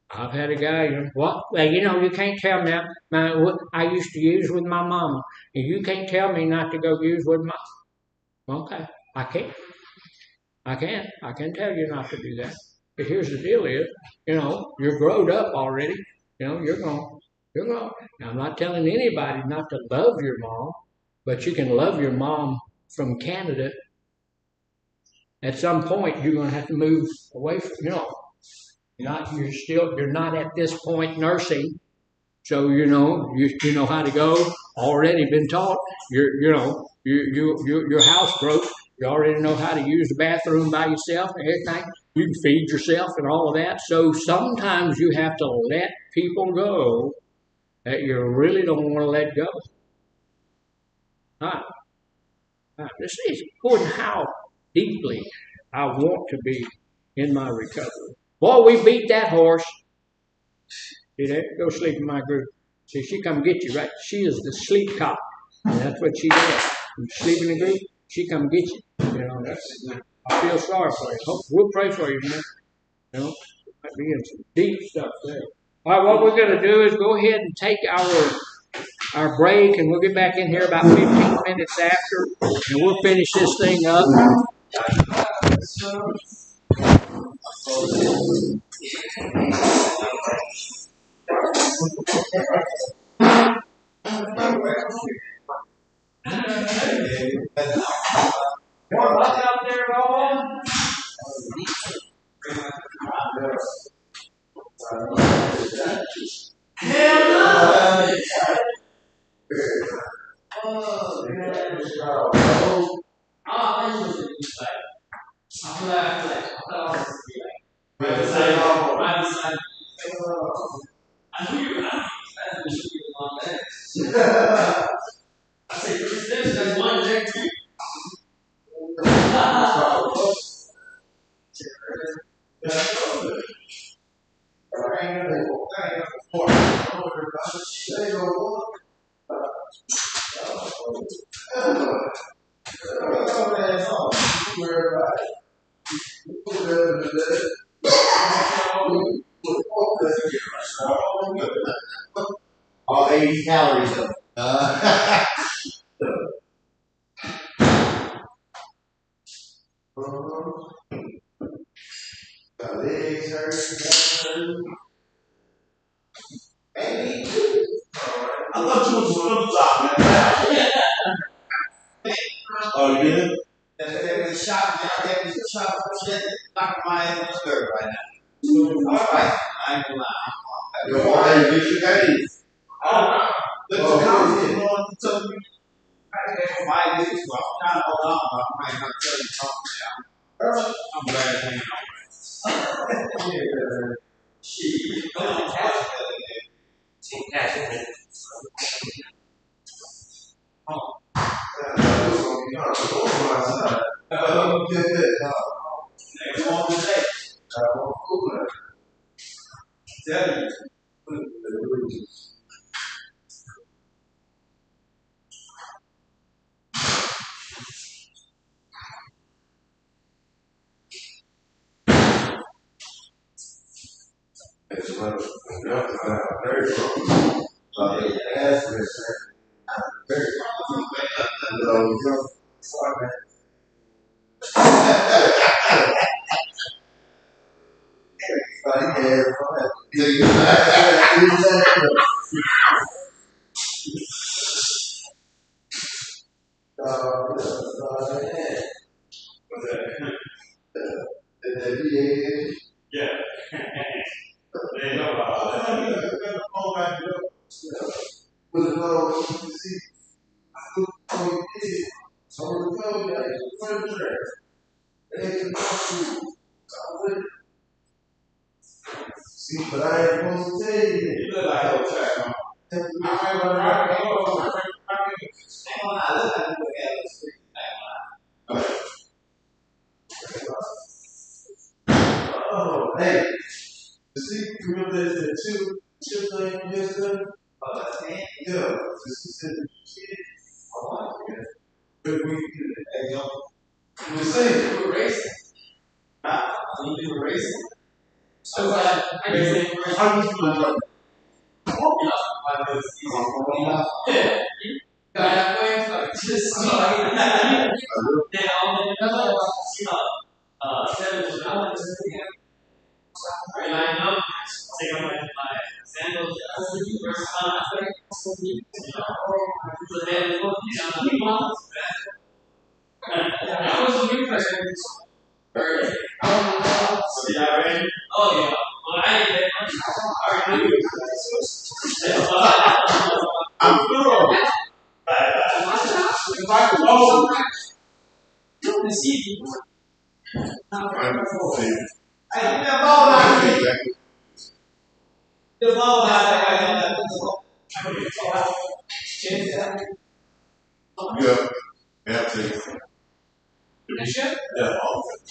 I've had a guy, well, you can't tell me what I used to use with my mama. And you can't tell me not to go use with my, okay, I can't. I can tell you not to do that. But here's the deal is, you're grown up already. You're going. Now, I'm not telling anybody not to love your mom, but you can love your mom from Canada. At some point, you're going to have to move away from, you're not at this point nursing. So, you know how to go, already been taught. Your house broke. You already know how to use the bathroom by yourself and everything. You can feed yourself and all of that. So sometimes you have to let people go that you really don't want to let go. This is important how deeply I want to be in my recovery. Boy, we beat that horse. See that? Go sleep in my group. See, she come get you, right? She is the sleep cop. And that's what she does. You sleep in the group, she come get you. I feel sorry for you. We'll pray for you, man. Might be in some deep stuff there. All right, what we're going to do is go ahead and take our break, and we'll get back in here about 15 minutes after, and we'll finish this thing up. What's up there, Roland? Hell no! All 80 calories. Legs hurt. I thought you was a flip top, man. Oh, you did? The shot, the shot, knock my head in the skirt right now. All right, I ain't gonna lie. Yo, hey, get your days. Oh, the house is going to tell me. My days, so I'm trying to hold on, but I might not tell you something now. I'm glad it's hanging on. See, but I ain't supposed to tell you. You look like a track, huh? I oh, hey. The secret, remember there's the chip thing yesterday? Oh, that's it? Yeah. She said, I like it. But we did it. Hey, yo. You were saying you were racing. Huh? You were racing? So, I was doing like, I'm thorough. Yeah, that's it. Yeah, all of it.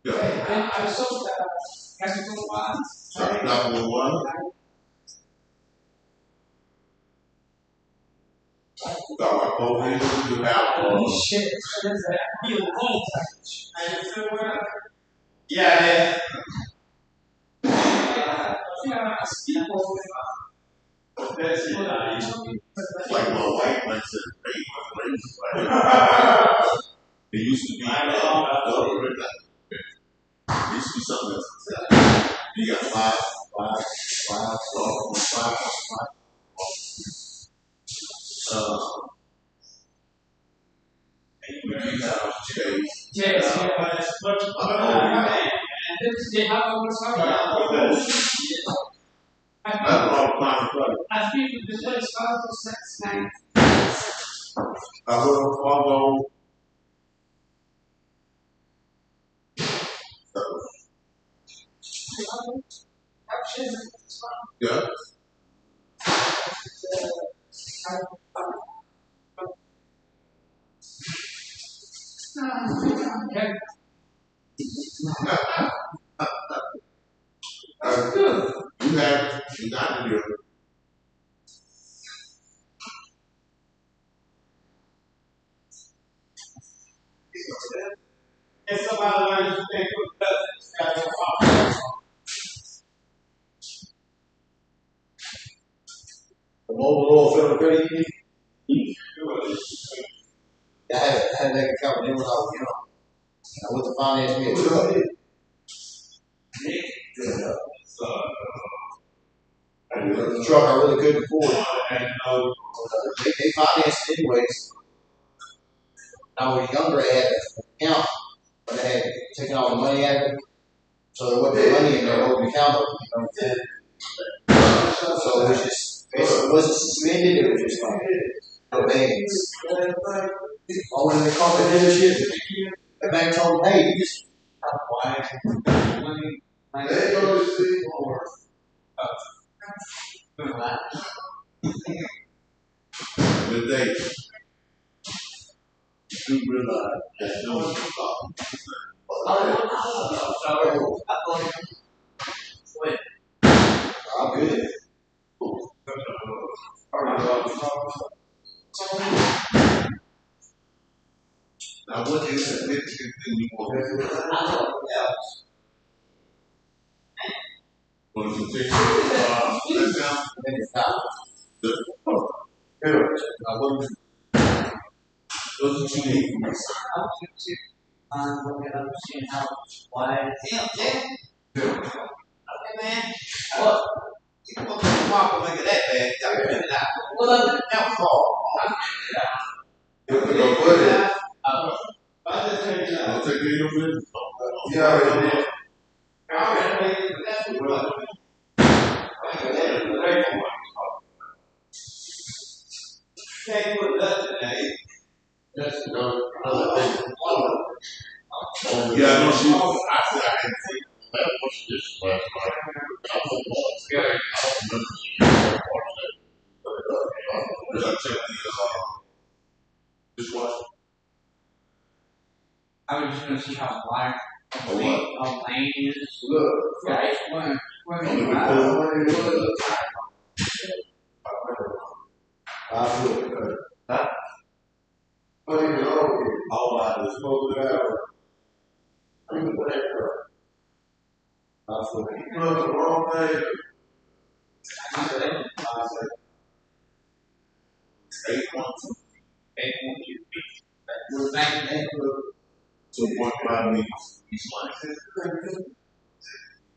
Yeah. Number one. Got my COVID, you have shit. Yeah, man. Like my wife likes to rate my race. It used to be it used to be something else. You got five stars, five. You have Chase. Yes, yeah. That's all kind of funny. I think the place follows that name. I will follow. Yeah. Okay. You got to do it. If somebody learns to think with cousins, got to The mobile oil federal credit union. I had that account when I was young. I went to finance me. The truck I really couldn't afford. They financed it anyways. When I was younger, I had an account, but they had taken all the money out of it. So there wasn't money in their open account. So it was just, it wasn't suspended, it was just like no bans. Or when they called the dealership, the bank told them, hey, you just they go to see more. But they do realize that no one's I'm good. Now, what is the significant thing you want to do? Want to continue? Let's down. Those are two names. Understand how wide. Damn. Okay, man. What? You can put the pop and make it that bad. You gotta cut it out. Well, alcohol. Go put it. I'll just take it out. I'll take it over. Yeah, I already did. That's what we're doing. Can't put nothing in it. That's another thing. Yeah, I know she. I said I hadn't seen that much this last night. Because I checked the dishwasher. I was just gonna see how wide Or what? how lane is. Look. Guys, I feel good. Huh? All I just smoke it out. I feel good. You know the wrong thing. I said, 8.2. 8.2 feet. We're back in 2.5 meters each line.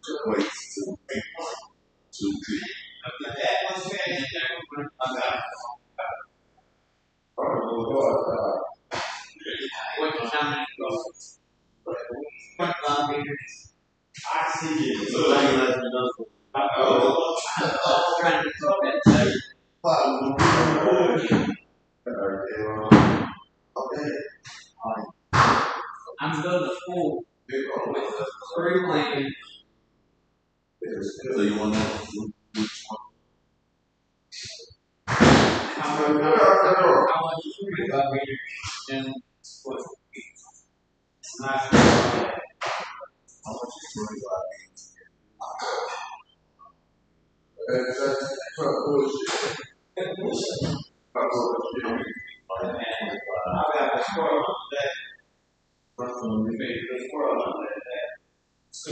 Equates to 8.2 feet. That one's finished. I'm out. What's how many goes? 0.5 meters. I see it. So now you let me know. Trying to talk that Okay. I'm going to full with 3 lanes. So you want to know which one? How much is 3.5 meters and what? Nice. How much is 25 meters? That's bullshit. I got the squirrel on that. The squirrel on that. So,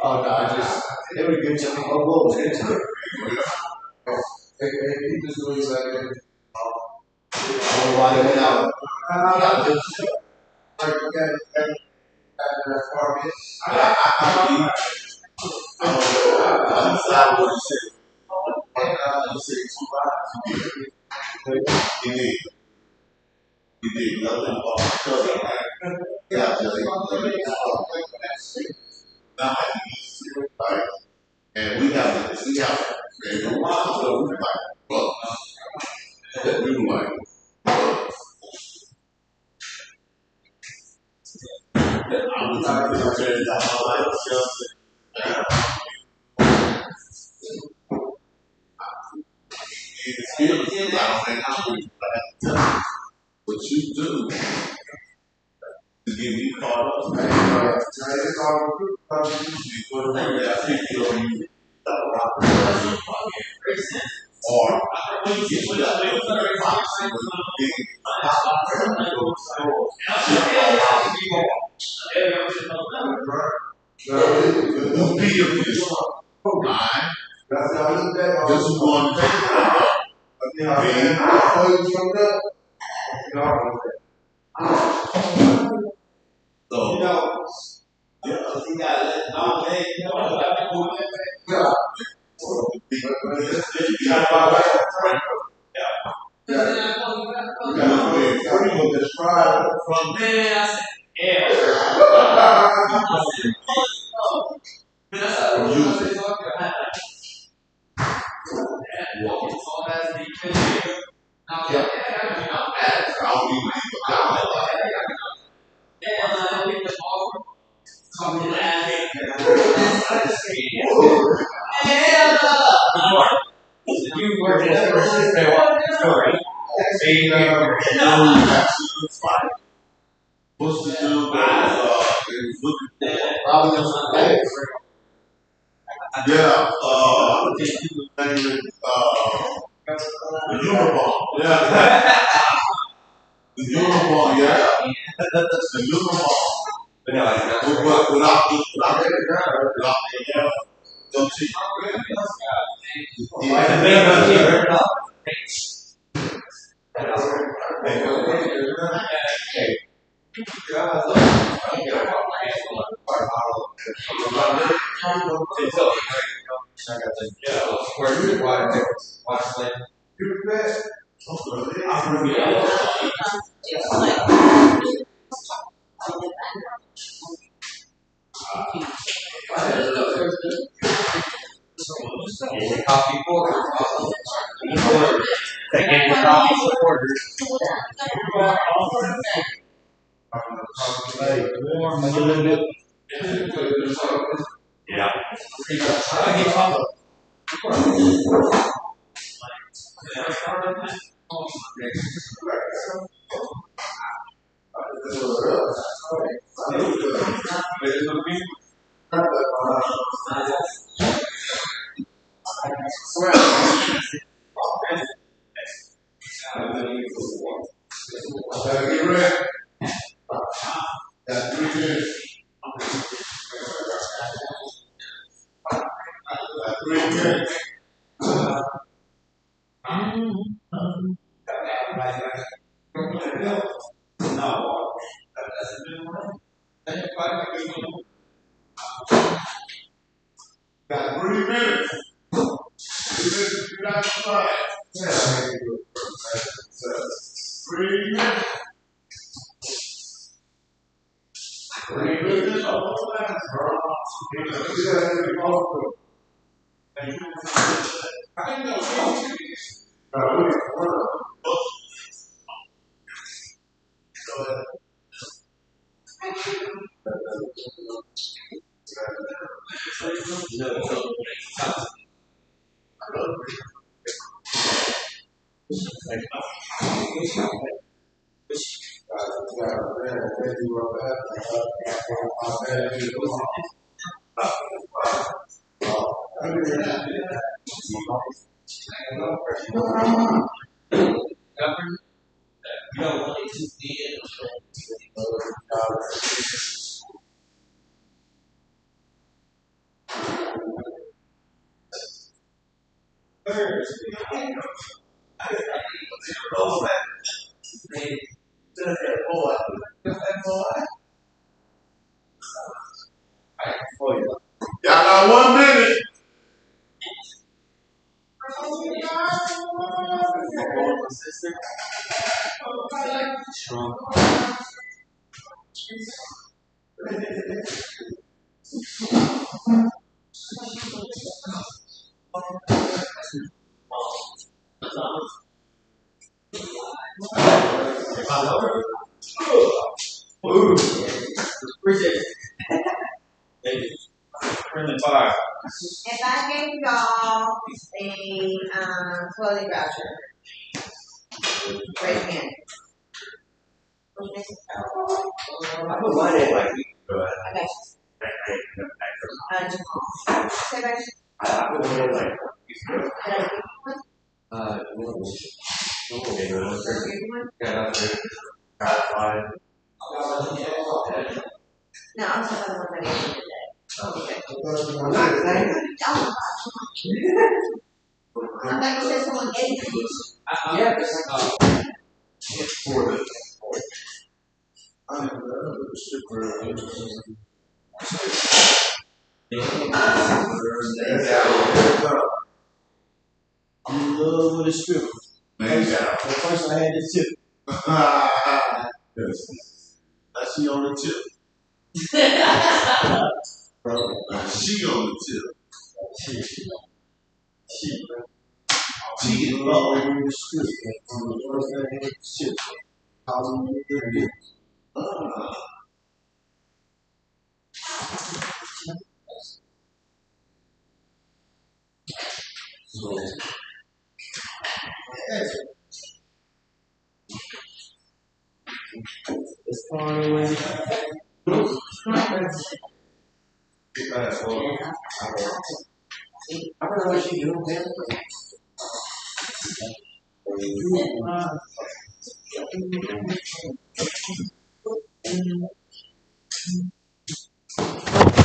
Oh, no, I just, it would give you, oh, what was it? Hey, he just looks like it. Oh, why they went out? Like, that far, I'm sorry, what you said. You said 2 5. He did. He did nothing but yeah, now, right? And we have, and we like, well, we were like, I was out there turning down my life, I don't think I would tell you what you do to give you caught up. Before they pick on you, or get you that little box with big who be your fish? Mine. This is going to take so, yeah, he got let all day. Yeah. From there, I said, yeah. You work in a story. What's the dude that is looking for? Yeah, the uniform. Yeah. The uniform, yeah. The uniform. Without don't see. Coffee porter. Taking the coffee supporters. Warm, like a little bit. Yeah. Got 3 minutes. 3 minutes to get out the line. 3 minutes. 3 minutes. Y'all got 1 minute. Ooh. Appreciate it. Thank you. Friendly fire. If I gave y'all a clothing voucher, raise your hand. I put mine in like you. Okay. Jamal. Say back. I put mine in like Did I give you one? no. Did I give you one? Yeah, No, I'm talking about the one that I gave you today. Okay. I thought you said someone gave you. yeah. For the I'm in love with the strip. man down. But first I had this tip. I see on the tip. She on the tip. She is love with the strip. From the first I had this tip. How do you get it? It's fun. Fast forward. I don't know what she doing, man.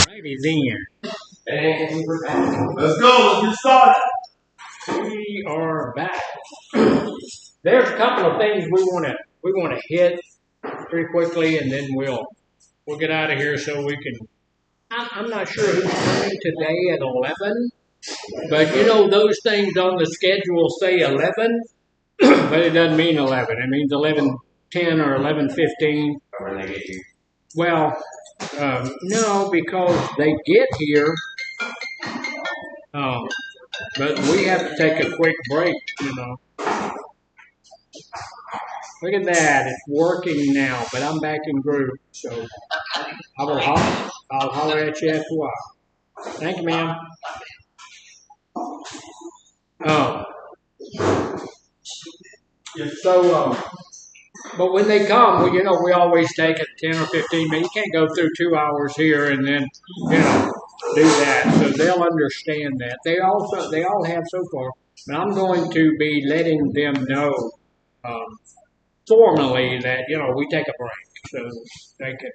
Righty then. And we're back. Let's go. Let's get started. We are back. There's a couple of things we want to hit pretty quickly, and then we'll get out of here so we can. I'm not sure who's coming today at 11, but you know those things on the schedule say 11, but it doesn't mean 11. It means 11:10 or 11:15. When they get here. Well, no, because they get here. But we have to take a quick break, you know. Look at that, it's working now, but I'm back in groove, so I'll holler at you after a while. Thank you, ma'am. So, but when they come, well, you know, we always take it 10 or 15 minutes. You can't go through 2 hours here and then, you know, do that. So they'll understand that. They all have so far. But I'm going to be letting them know formally that, you know, we take a break. So they can,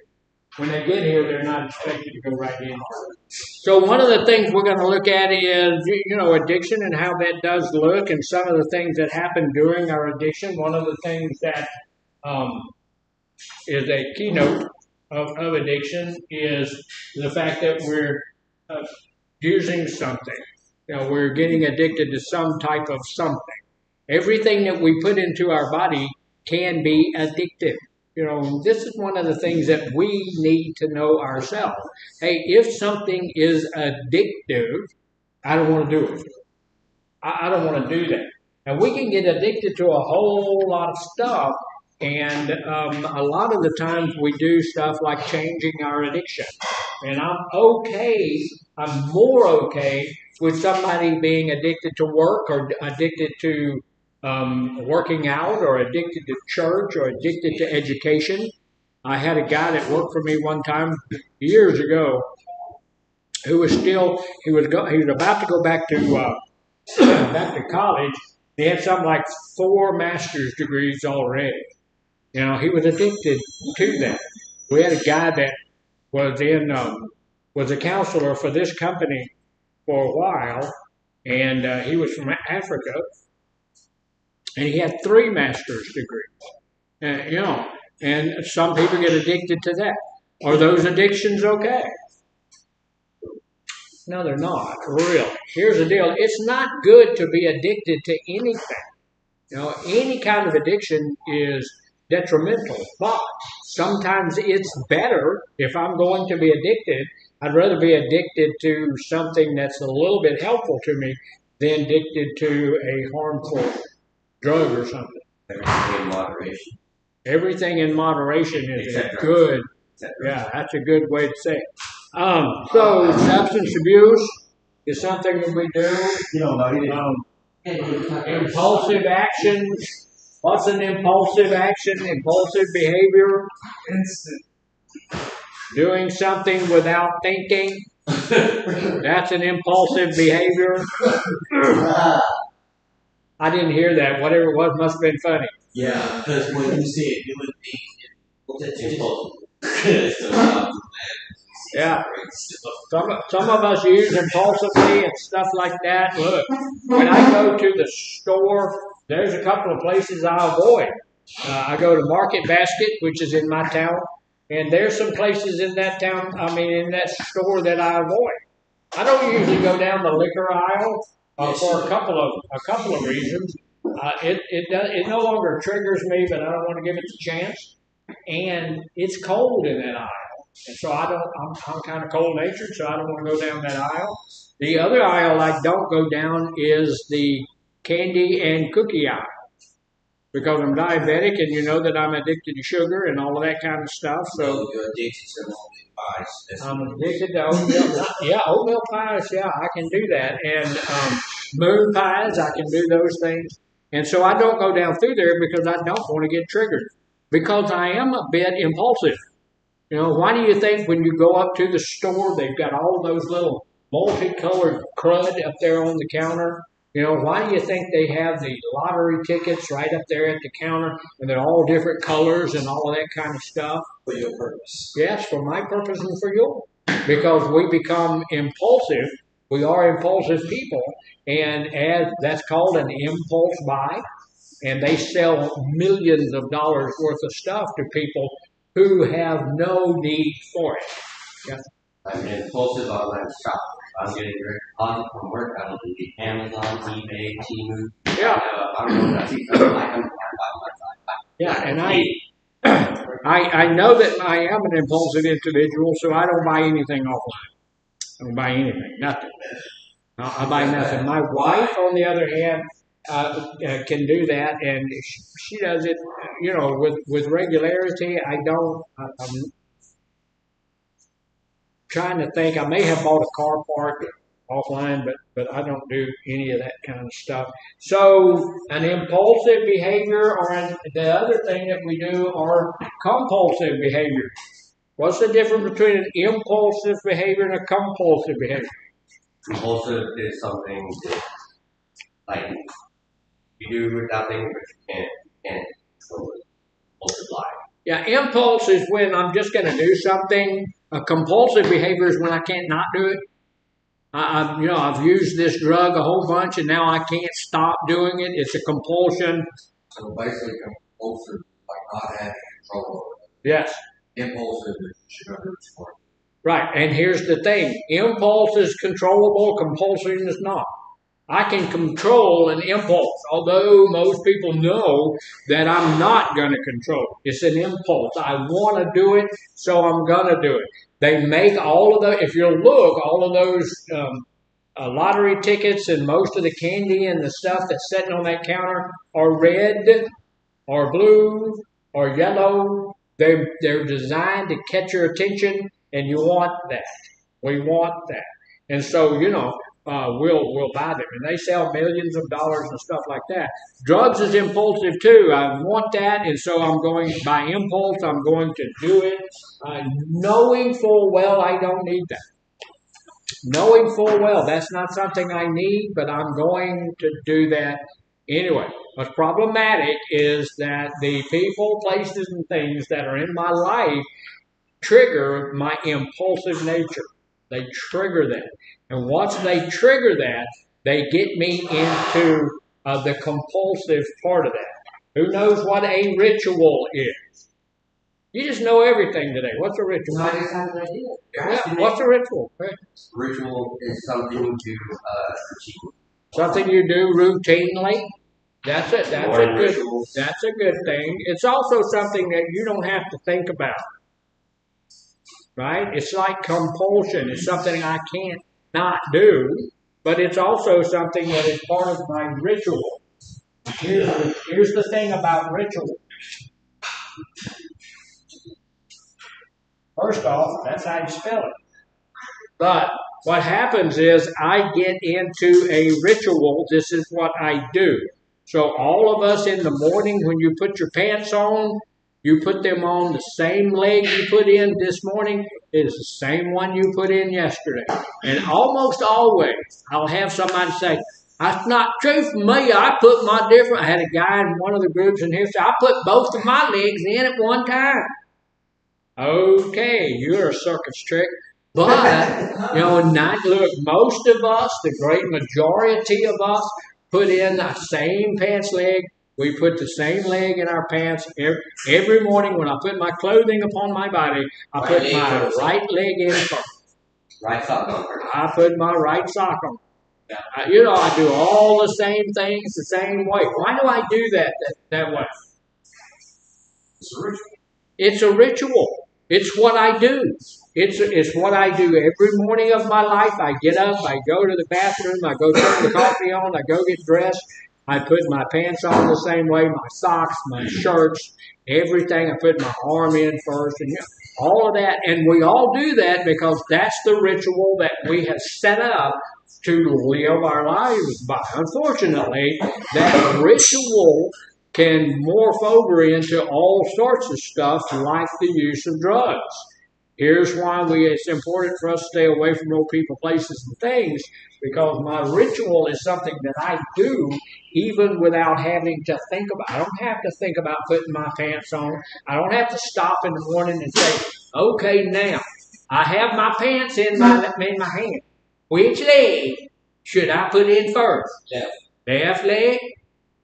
when they get here, they're not expected to go right in. So one of the things we're going to look at is, you know, addiction and how that does look and some of the things that happen during our addiction. One of the things that is a keynote of addiction is the fact that we're using something. You know, we're getting addicted to some type of something. Everything that we put into our body can be addictive. You know, this is one of the things that we need to know ourselves. Hey, if something is addictive, I don't want to do it. I don't want to do that. And we can get addicted to a whole lot of stuff And a lot of the times we do stuff like changing our addiction. And I'm more okay with somebody being addicted to work or addicted to working out or addicted to church or addicted to education. I had a guy that worked for me one time years ago who was still, he was about to go back to back to college. He had something like 4 master's degrees already. You know, he was addicted to that. We had a guy that was a counselor for this company for a while, and he was from Africa, and he had 3 master's degrees. And some people get addicted to that. Are those addictions okay? No, they're not, really. Here's the deal. It's not good to be addicted to anything. Any kind of addiction is detrimental, but sometimes it's better if I'm going to be addicted. I'd rather be addicted to something that's a little bit helpful to me than addicted to a harmful drug or something. Everything in moderation. Everything in moderation is good. Yeah, that's a good way to say it. So substance abuse is something that we do. Impulsive actions. What's an impulsive action? Impulsive behavior. Instant. Doing something without thinking. That's an impulsive behavior. I didn't hear that. Whatever it was must have been funny. Yeah, because when you see it, you would think Impulsive. Yeah. Some of us use impulsively and stuff like that. Look, when I go to the store, there's a couple of places I avoid. I go to Market Basket, which is in my town, and there's some places in that in that store that I avoid. I don't usually go down the liquor aisle for a couple of reasons. It no longer triggers me, but I don't want to give it the chance. And it's cold in that aisle. And so I'm kind of cold natured, so I don't want to go down that aisle. The other aisle I don't go down is the candy and cookie aisle because I'm diabetic and you know that I'm addicted to sugar and all of that kind of stuff. So you're addicted to oatmeal pies. I'm addicted to oatmeal. Yeah, oatmeal pies. Yeah, I can do that. And moon pies, I can do those things. And so I don't go down through there because I don't want to get triggered because I am a bit impulsive. Why do you think when you go up to the store, they've got all those little multicolored crud up there on the counter? Why do you think they have the lottery tickets right up there at the counter and they're all different colors and all of that kind of stuff? For your purpose. Yes, for my purpose and for yours. Because we become impulsive. We are impulsive people. And that's called an impulse buy. And they sell millions of dollars worth of stuff to people who have no need for it. Yeah. I'm an impulsive online shopper. I'm getting direct deposit from work. I don't do Amazon, eBay, Temu. Yeah. I'm going to see something like I'm Yeah, and I know that I am an impulsive individual, so I don't buy anything offline. I don't buy anything, nothing. I buy nothing. My wife, on the other hand, can do that, and she does it, with regularity. I'm trying to think. I may have bought a car part offline, but I don't do any of that kind of stuff. So an impulsive behavior, or the other thing that we do are compulsive behavior. What's the difference between an impulsive behavior and a compulsive behavior? Impulsive is something that, like, you do without thinking, but you can't control it. Impulsive life. Yeah, impulse is when I'm just going to do something. A compulsive behavior is when I can't not do it. I've used this drug a whole bunch, and now I can't stop doing it. It's a compulsion. So basically, compulsive, like not having control over it. Yes. Impulsive is you do it. Right, and here's the thing. Impulse is controllable, compulsion is not. I can control an impulse, although most people know that I'm not going to control it. It's an impulse. I want to do it, so I'm going to do it. They make all of if you look, all of those lottery tickets and most of the candy and the stuff that's sitting on that counter are red or blue or yellow. They're designed to catch your attention, and you want that. We want that, and so we'll buy them, and they sell millions of dollars and stuff like that. Drugs is impulsive too. I want that, and so I'm going by impulse. I'm going to do it, knowing full well I don't need that. Knowing full well that's not something I need, but I'm going to do that anyway. What's problematic is that the people, places, and things that are in my life trigger my impulsive nature. They trigger that. And once they trigger that, they get me into the compulsive part of that. Who knows what a ritual is? You just know everything today. What's a ritual? No, I just have an idea. Yeah, what's a ritual? Ritual is something you do routine. Something you do routinely. That's it. That's a good thing. It's also something that you don't have to think about. Right? It's like compulsion. It's something I can't not do, but it's also something that is part of my ritual. Here's the thing about ritual. First off, that's how you spell it. But what happens is I get into a ritual. This is what I do. So all of us in the morning, when you put your pants on, you put them on the same leg you put in this morning. It is the same one you put in yesterday. And almost always, I'll have somebody say, that's not true for me. I put my different. I had a guy in one of the groups in here say, I put both of my legs in at one time. Okay, you're a circus trick. But, look, most of us, the great majority of us, put in the same pants leg. We put the same leg in our pants every morning when I put my clothing upon my body. I put my right leg in first. Right sock on first. I put my right sock on. I do all the same things the same way. Why do I do that way? It's a ritual. It's a ritual. It's what I do. It's what I do every morning of my life. I get up, I go to the bathroom, I go turn the coffee on, I go get dressed. I put my pants on the same way, my socks, my shirts, everything. I put my arm in first, and all of that. And we all do that because that's the ritual that we have set up to live our lives by. Unfortunately, that ritual can morph over into all sorts of stuff like the use of drugs. Here's why it's important for us to stay away from old people, places, and things, because my ritual is something that I do even without having to think about. I don't have to think about putting my pants on. I don't have to stop in the morning and say, okay, now, I have my pants in my hand. Which leg should I put in first? Left leg?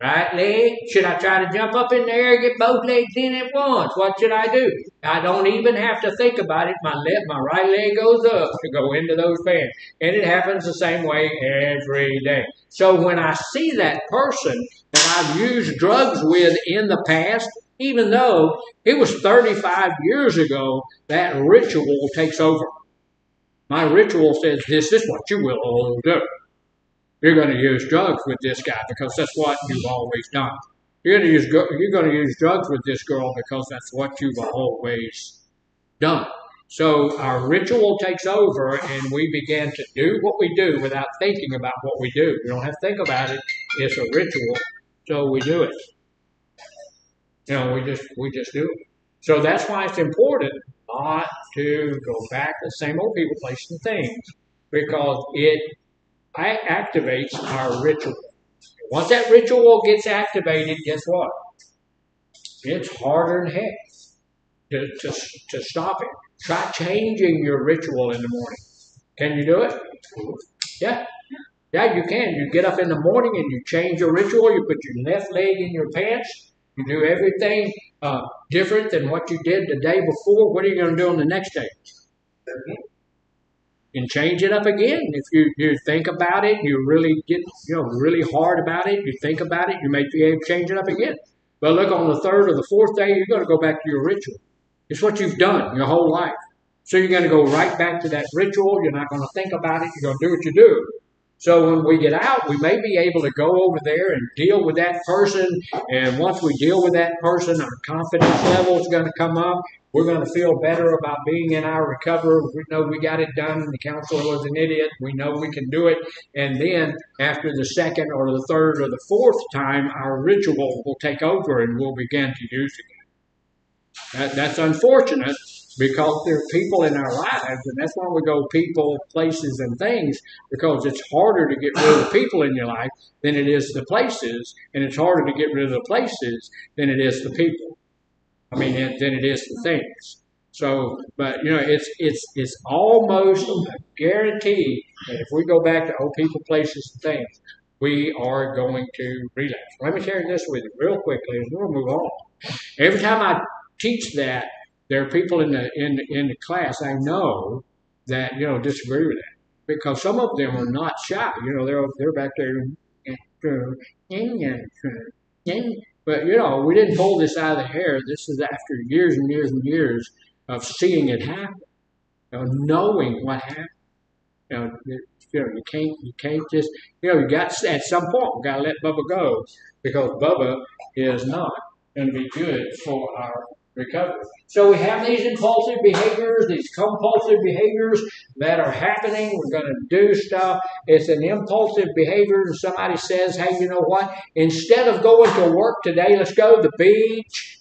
Right leg? Should I try to jump up in the air and get both legs in at once? What should I do? I don't even have to think about it. My right leg goes up to go into those pants. And it happens the same way every day. So when I see that person that I've used drugs with in the past, even though it was 35 years ago, that ritual takes over. My ritual says, this is what you will all do. You're going to use drugs with this guy because that's what you've always done. You're going to use drugs with this girl because that's what you've always done. So our ritual takes over, and we begin to do what we do without thinking about what we do. We don't have to think about it. It's a ritual, so we do it. We just do it. So that's why it's important not to go back to the same old people, places, and things, because it activates our ritual. Once that ritual gets activated, guess what? It's harder than heck to stop it. Try changing your ritual in the morning. Can you do it? Yeah. Yeah, you can. You get up in the morning and you change your ritual. You put your left leg in your pants. You do everything different than what you did the day before. What are you going to do on the next day? And change it up again. If you think about it, you really get really hard about it, you think about it, you may be able to change it up again. But look, on the third or the fourth day, you're going to go back to your ritual. It's what you've done your whole life. So you're going to go right back to that ritual. You're not going to think about it. You're going to do what you do. So when we get out, we may be able to go over there and deal with that person. And once we deal with that person, our confidence level is going to come up. We're going to feel better about being in our recovery. We know we got it done. The counselor was an idiot. We know we can do it. And then after the second or the third or the fourth time, our ritual will take over and we'll begin to use it. That's unfortunate because there are people in our lives, and that's why we go people, places, and things, because it's harder to get rid of the people in your life than it is the places, and it's harder to get rid of the places than it is the people. I mean, than it is the things. So, but it's almost a guarantee that if we go back to old people, places, and things, we are going to relapse. Let me share this with you real quickly, and we'll move on. Every time I teach that, there are people in the class I know that disagree with that because some of them are not shy. They're back there. But we didn't pull this out of the air. This is after years and years and years of seeing it happen, knowing what happened. You can't just you got at some point we got to let Bubba go because Bubba is not going to be good for our recovery. So we have these impulsive behaviors, these compulsive behaviors that are happening. We're going to do stuff. It's an impulsive behavior. And somebody says, hey, you know what? Instead of going to work today, let's go to the beach.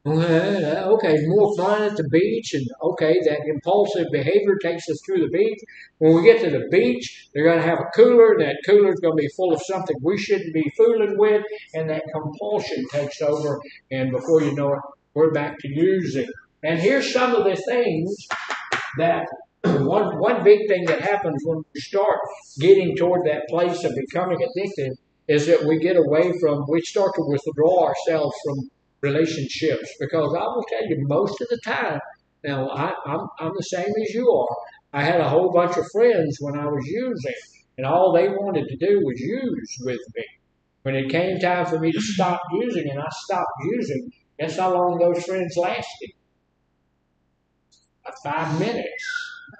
Okay, more fun at the beach. And okay, that impulsive behavior takes us to the beach. When we get to the beach, they're going to have a cooler. That cooler is going to be full of something we shouldn't be fooling with. And that compulsion takes over. And before you know it, we're back to using. And here's some of the things that one big thing that happens when we start getting toward that place of becoming addicted is that we start to withdraw ourselves from relationships. Because I will tell you, most of the time, now I'm the same as you are. I had a whole bunch of friends when I was using, and all they wanted to do was use with me. When it came time for me to stop using, and I stopped using, guess how long those friends lasted? 5 minutes.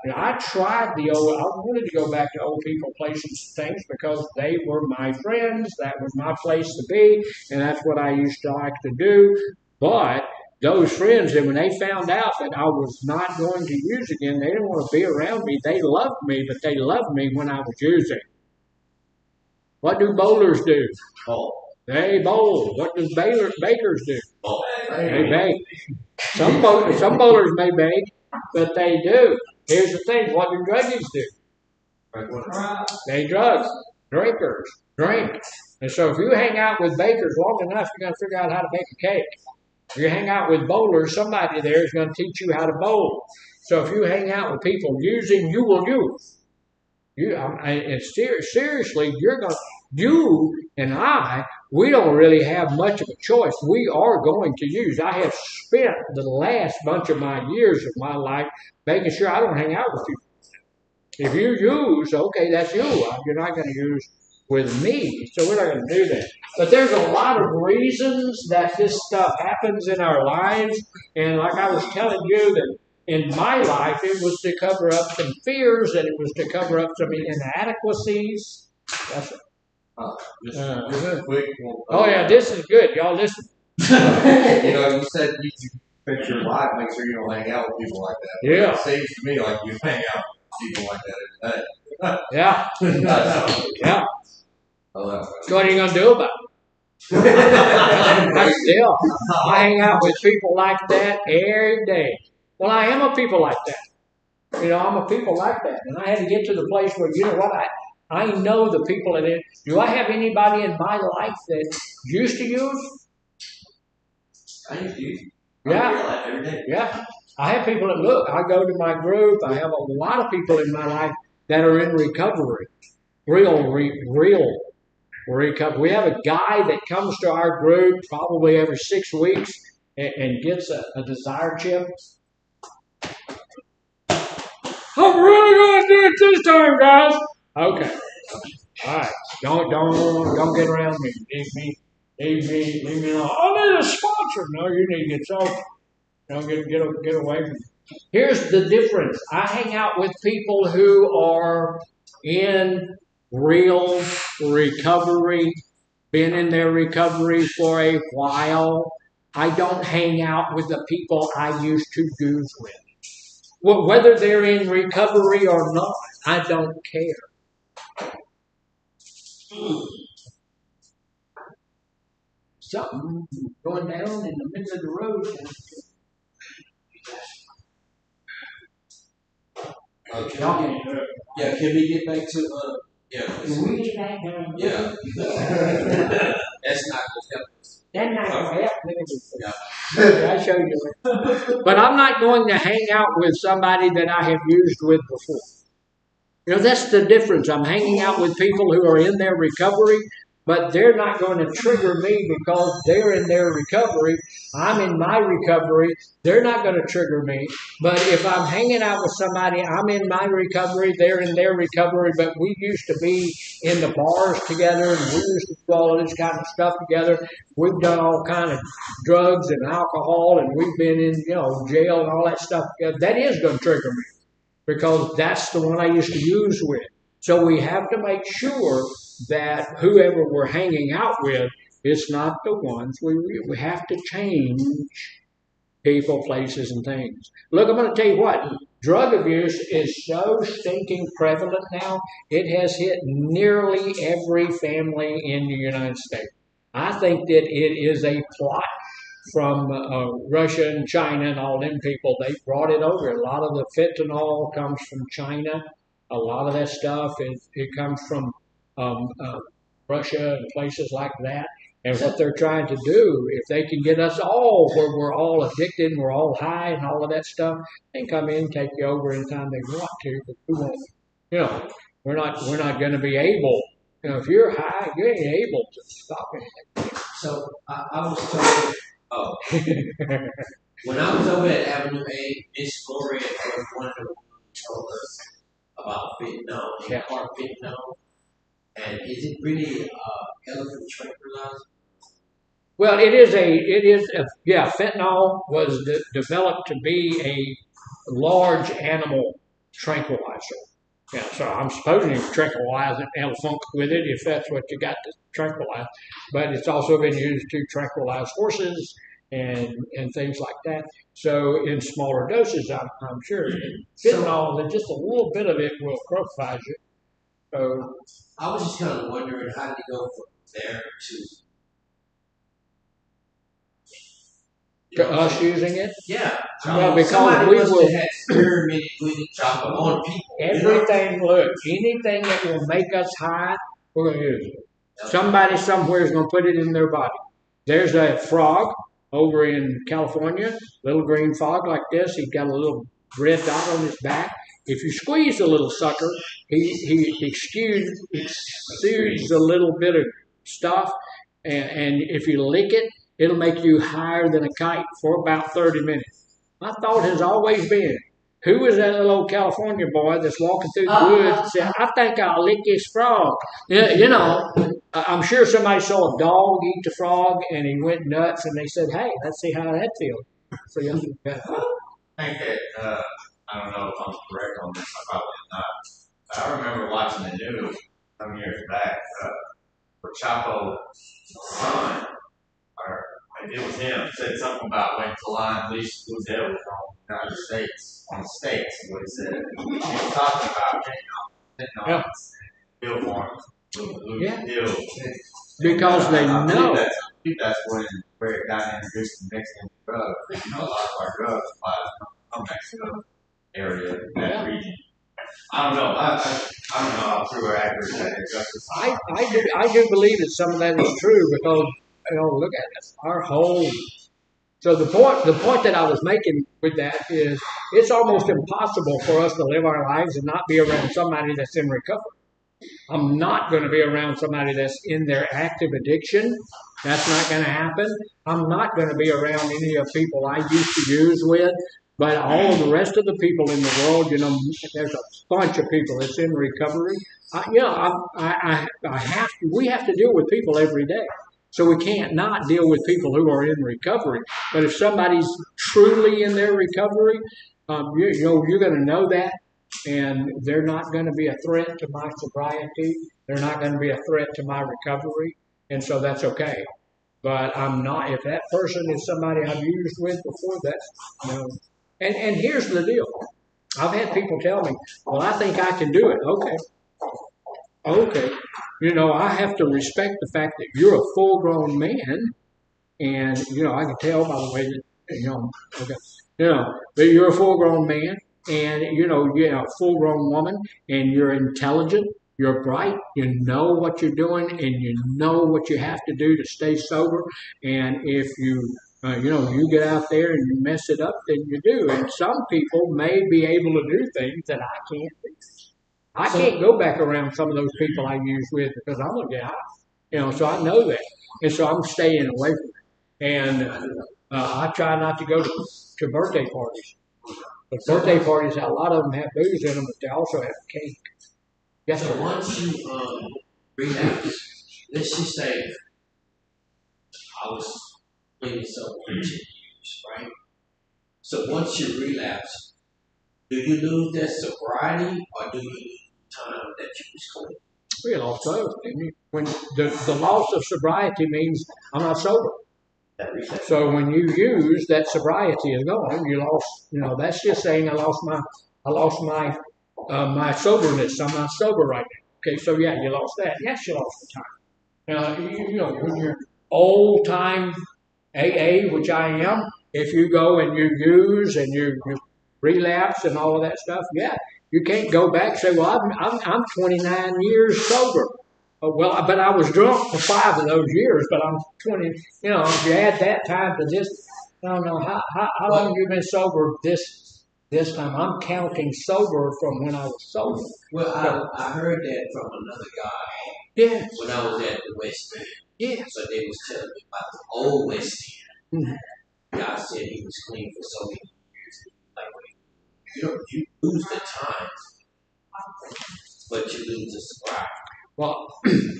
I tried I wanted to go back to old people, places, and things because they were my friends. That was my place to be, and that's what I used to like to do. But those friends, and when they found out that I was not going to use again, they didn't want to be around me. They loved me, but they loved me when I was using. What do bowlers do? They bowl. What does bakers do? They bake. Some bowlers may bake, but they do. Here's the thing. What do druggies do? They drinkers drink. And so if you hang out with bakers long enough, you're going to figure out how to bake a cake. If you hang out with bowlers, somebody there is going to teach you how to bowl. So if you hang out with people using, you will use. Seriously, you and I, we don't really have much of a choice. We are going to use. I have spent the last bunch of my years of my life making sure I don't hang out with people. If you use, okay, that's you. You're not going to use with me, so we're not going to do that. But there's a lot of reasons that this stuff happens in our lives, and like I was telling you that in my life, it was to cover up some fears, and it was to cover up some inadequacies. That's Just quick. Oh yeah, this is good. Y'all listen. You said you fix your life, make sure you don't hang out with people like that. Yeah. It seems to me like you hang out with people like that every day. Yeah. Yeah. Oh, So what are you going to do about it? I hang out with people like that every day. Well, I am a people like that. I'm a people like that. And I had to get to the place where, you know what, I know the people in it. Do I have anybody in my life that used to use? I used to use. Yeah. Every day. Yeah. I have people that look. I go to my group. I have a lot of people in my life that are in recovery. Real recovery. We have a guy that comes to our group probably every 6 weeks and gets a desire chip. I'm really going to do it this time, guys. Okay. All right. Don't get around me. Leave me alone. I need a sponsor. No, you need to get sober. Don't get away from me. Here's the difference. I hang out with people who are in real recovery, been in their recovery for a while. I don't hang out with the people I used to use with. Well, whether they're in recovery or not, I don't care. Something going down in the middle of the road. Okay. Yeah, can we get back to yeah. Can we get back down? Yeah. That's not gonna help us. That's not gonna help me. Yeah. I'll show you. But I'm not going to hang out with somebody that I have used with before. You know, that's the difference. I'm hanging out with people who are in their recovery, but they're not going to trigger me because they're in their recovery. I'm in my recovery. They're not going to trigger me. But if I'm hanging out with somebody, I'm in my recovery, they're in their recovery, but we used to be in the bars together, and we used to do all of this kind of stuff together. We've done all kind of drugs and alcohol, and we've been in, jail and all that stuff together. That is going to trigger me, because that's the one I used to use with. So we have to make sure that whoever we're hanging out with is not the ones. We have to change people, places, and things. Look, I'm going to tell you what. Drug abuse is so stinking prevalent now, it has hit nearly every family in the United States. I think that it is a plot from Russia and China and all them people. They brought it over. A lot of the fentanyl comes from China. A lot of that stuff, it comes from Russia and places like that. And what they're trying to do, if they can get us all where we're all addicted and we're all high and all of that stuff, they can come in and take you over anytime they want to. But we won't. We're not going to be able. If you're high, you ain't able to stop anything. So I was told. Oh. When I was over at Avenue A, Miss Gloria was one of the ones who told us about fentanyl, hard fentanyl. And is it really elephant tranquilizer? Well, fentanyl was developed to be a large animal tranquilizer. Yeah, so I'm supposing you tranquilize an elephant with it if that's what you got to tranquilize. But it's also been used to tranquilize horses and things like that. So in smaller doses, I'm sure. Fentanyl, just a little bit of it will crowfise you. So I was just kind of wondering how to go from there to us using it. Yeah. Well, because we will experimented with it, drop them on people. Everything, look, anything that will make us high, we're going to use it. Somebody somewhere is going to put it in their body. There's a frog over in California, little green frog like this. He's got a little red dot on his back. If you squeeze the little sucker, he exudes a little bit of stuff, and if you lick it, it'll make you higher than a kite for about 30 minutes. My thought has always been, who is that little old California boy that's walking through the woods and said, I think I'll lick this frog? I'm sure somebody saw a dog eat the frog, and he went nuts, and they said, hey, let's see how that feels. So, I think that, I don't know if I'm correct on this, I probably not. I remember watching the news some years back where Chapo's son, or maybe it was him, said something about waiting till line least blue devils on the United States, on the states, is what he said. He was talking about billboards, blue hills. Because they know. I think that's where it got introduced to Mexican drugs. A lot of our drugs from Mexico area, that region. I don't know. I don't know how true or accurate that is. I do believe that some of that is true, because look at it. Our whole. So the point that I was making with that is, it's almost impossible for us to live our lives and not be around somebody that's in recovery. I'm not going to be around somebody that's in their active addiction. That's not going to happen. I'm not going to be around any of the people I used to use with. But all of the rest of the people in the world, there's a bunch of people that's in recovery. We have to deal with people every day. So we can't not deal with people who are in recovery. But if somebody's truly in their recovery, you're going to know that. and they're not going to be a threat to my sobriety. They're not going to be a threat to my recovery, and so that's okay. But I'm not. If that person is somebody I've used with before, that's And here's the deal. I've had people tell me, "Well, I think I can do it." Okay. I have to respect the fact that you're a full-grown man, and I can tell by the way that okay, that you're a full-grown man, and you're a full-grown woman, and you're intelligent, you're bright, you know what you're doing, and you know what you have to do to stay sober. And if you get out there and you mess it up, then you do. And some people may be able to do things that I can't do. I can't go back around some of those people I used with because I'm gonna get high. So I know that, and so I'm staying away from it. And I try not to go to birthday parties. But birthday parties, a lot of them have booze in them, but they also have cake. Yes, So sir. once you relapse, let's just say I was clean sober for 10 years, right? So once you relapse, do you lose that sobriety or do you lose time that you was clean? We lost both, didn't you? When the loss of sobriety means I'm not sober. So when you use, that sobriety is gone. You lost. That's just saying I lost my my soberness. I'm not sober right now. Okay, so yeah, you lost that. Yes, you lost the time. When you're old time AA, which I am, if you go and you use and you relapse and all of that stuff, yeah, you can't go back and say, well, I'm 29 years sober. Well, but I was drunk for 5 of those years, but I'm 20. If you add that time to this, I don't know how long have you been sober this time. I'm counting sober from when I was sober. Well, I heard that from another guy. Yeah. When I was at the West End. Yeah. So they was telling me about the old West End. Mm-hmm. God said he was clean for so many years. Like, you lose the time, but you lose the sobriety. Well,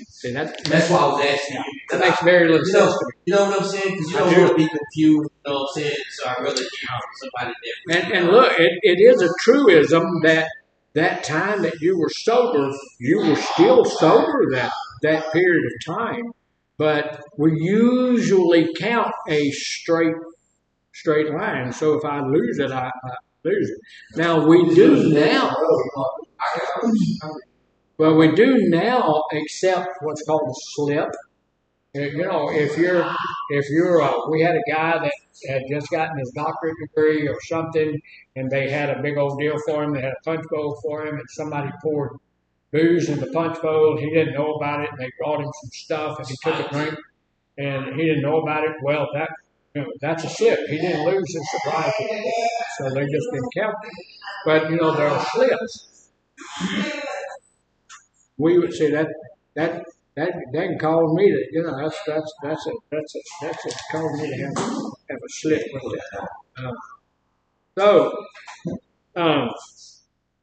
see, that's why I was asking you. That makes very little sense to me. You know what I'm saying? Because you don't want to be confused. You know what I'm saying? So I really somebody different. And look, it is a truism that time that you were sober, you were still sober that period of time. But we usually count a straight line. So if I lose it, I lose it. Now we do now. Well, we do now accept what's called a slip. If we had a guy that had just gotten his doctorate degree or something, and they had a big old deal for him, they had a punch bowl for him, and somebody poured booze in the punch bowl, he didn't know about it, and they brought him some stuff, and he took a drink, and he didn't know about it. Well, that's a slip. He didn't lose his sobriety, so they just didn't count it. But there are slips. We would say that can cause me to that's causing me to have a slip with that.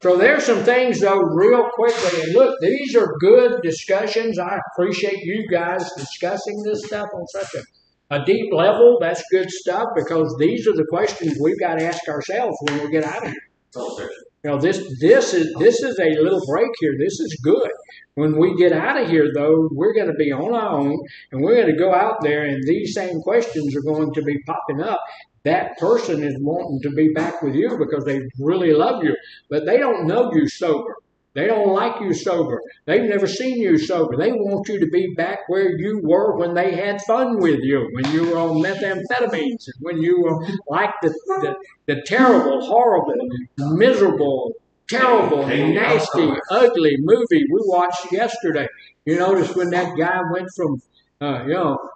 So there's some things though, real quickly. And look, these are good discussions. I appreciate you guys discussing this stuff on such a deep level. That's good stuff because these are the questions we've got to ask ourselves when we get out of here. This is a little break here. This is good. When we get out of here, though, we're going to be on our own, and we're going to go out there, and these same questions are going to be popping up. That person is wanting to be back with you because they really love you, but they don't know you sober. They don't like you sober. They've never seen you sober. They want you to be back where you were when they had fun with you, when you were on methamphetamines, and when you were like the terrible, horrible, miserable, terrible, nasty, ugly movie we watched yesterday. You notice when that guy went from,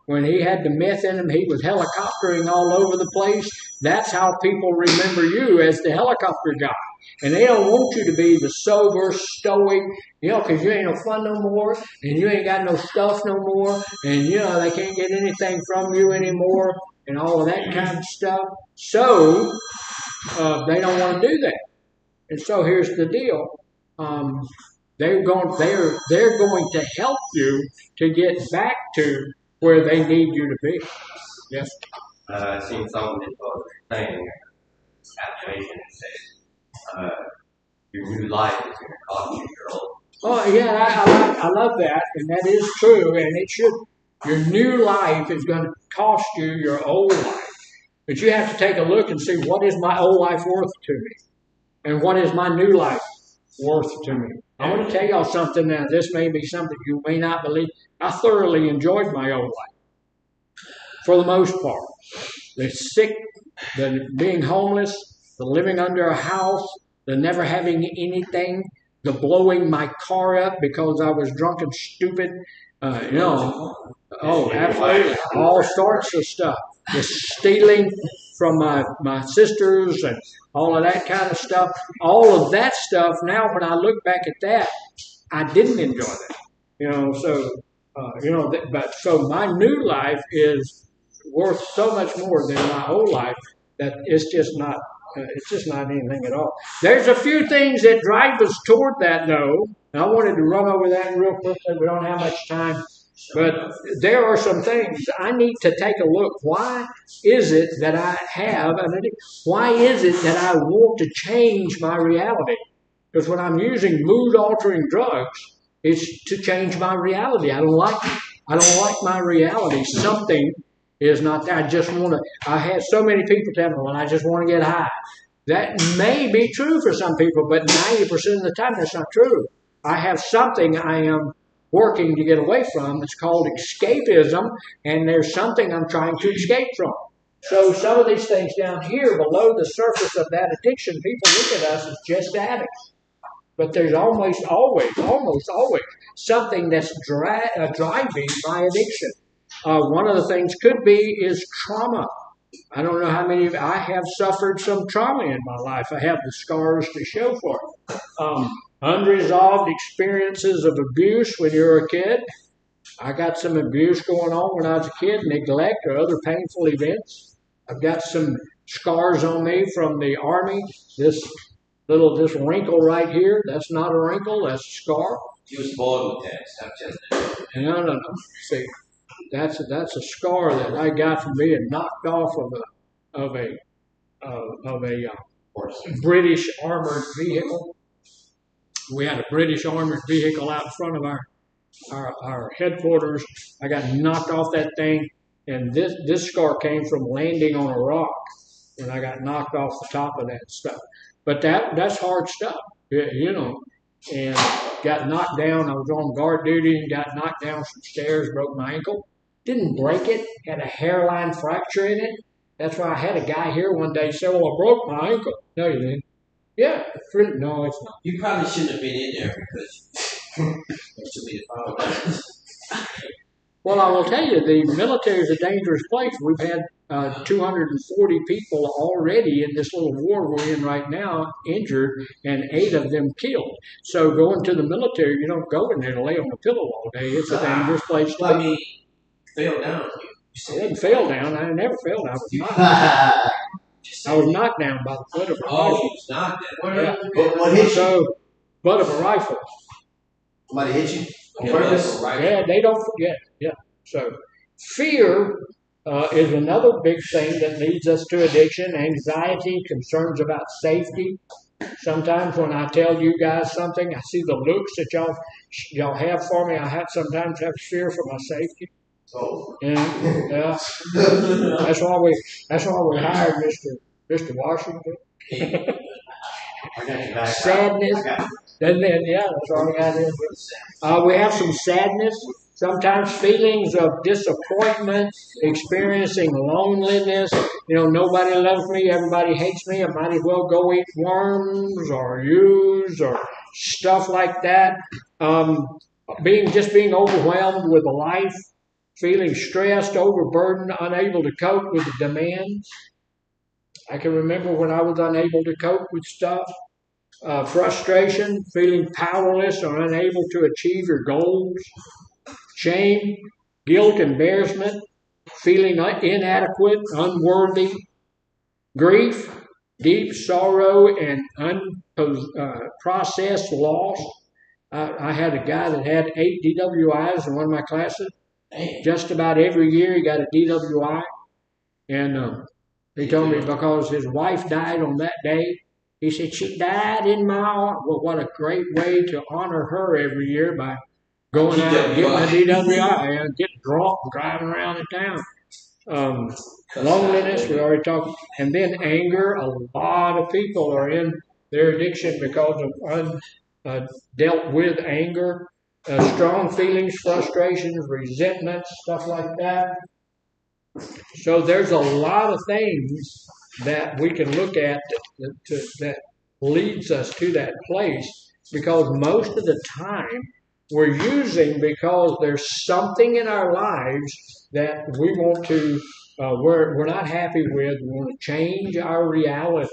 when he had the meth in him, he was helicoptering all over the place. That's how people remember you, as the helicopter guy. And they don't want you to be the sober, stoic, because you ain't no fun no more, and you ain't got no stuff no more, and, they can't get anything from you anymore, and all of that kind of stuff. So, they don't want to do that. And so here's the deal. They're going to help you to get back to where they need you to be. Yes? I've seen something that was saying, application that says, your new life is going to cost you your old. Oh yeah, I love that, and that is true, and it should. Your new life is going to cost you your old life, but you have to take a look and see what is my old life worth to me, and what is my new life worth to me. I want to tell y'all something now. This may be something you may not believe. I thoroughly enjoyed my old life, for the most part. The sick, the being homeless, the living under a house, the never having anything, the blowing my car up because I was drunk and stupid. Absolutely. All sorts of stuff. The stealing from my sisters and all of that kind of stuff. All of that stuff, now when I look back at that, I didn't enjoy that. But so my new life is worth so much more than my old life that it's just not anything at all. There's a few things that drive us toward that, though. And I wanted to run over that real quickly. We don't have much time. But there are some things I need to take a look. Why is it that I have, why is it that I want to change my reality? Because when I'm using mood-altering drugs, it's to change my reality. I don't like my reality. Something is not there. I had so many people tell me, well, I just want to get high. That may be true for some people, but 90% of the time that's not true. I have something I am working to get away from. It's called escapism, and there's something I'm trying to escape from. So some of these things down here below the surface of that addiction, people look at us as just addicts. But there's almost always something that's driving my addiction. One of the things could be is trauma. I don't know how many of you, I have suffered some trauma in my life. I have the scars to show for it. Unresolved experiences of abuse when you're a kid. I got some abuse going on when I was a kid, neglect or other painful events. I've got some scars on me from the Army. This wrinkle right here, that's not a wrinkle, that's a scar. You was born with that. Stop just No. See, that's a scar that I got from being knocked off of a British armored vehicle. We had a British armored vehicle out in front of our headquarters. I got knocked off that thing, and this scar came from landing on a rock when I got knocked off the top of that stuff. But that's hard stuff, and got knocked down. I was on guard duty and got knocked down some stairs, broke my ankle. Didn't break it, had a hairline fracture in it. That's why I had a guy here one day say, well, I broke my ankle. No, you didn't. Yeah, no, it's not. You probably shouldn't have been in there because that should be the problem. Well, I will tell you, the military is a dangerous place. We've had 240 people already in this little war we're in right now injured, and 8 of them killed. So going to the military, you don't go in there to lay on a pillow all day. It's a dangerous place to be. Fell down. I didn't fell down. I never fell down. I was knocked down by the butt of a rifle. Oh, you was knocked down. Yeah. What hit you? So, butt of a rifle. Somebody hit you on Yeah. purpose? Yeah, they don't forget. Yeah. So, fear is another big thing that leads us to addiction. Anxiety, concerns about safety. Sometimes when I tell you guys something, I see the looks that y'all have for me. I sometimes have fear for my safety. Oh. And that's why we hired Mr. Washington. Sadness. That's all we got here. We have some sadness. Sometimes feelings of disappointment, experiencing loneliness. Nobody loves me, everybody hates me. I might as well go eat worms or use or stuff like that. Being overwhelmed with life. Feeling stressed, overburdened, unable to cope with the demands. I can remember when I was unable to cope with stuff. Frustration, feeling powerless or unable to achieve your goals. Shame, guilt, embarrassment, feeling inadequate, unworthy. Grief, deep sorrow, and unprocessed loss. I had a guy that had 8 DWIs in one of my classes. Just about every year he got a DWI, and he told me because his wife died on that day, He said, she died in my arms. Well, what a great way to honor her every year by going out and getting a DWI and getting drunk and driving around in town. Loneliness, we already talked. And then anger. A lot of people are in their addiction because of dealt with anger, strong feelings, frustrations, resentments, stuff like that. So there's a lot of things that we can look at that leads us to that place, because most of the time we're using because there's something in our lives that we want to, we're not happy with. We want to change our reality.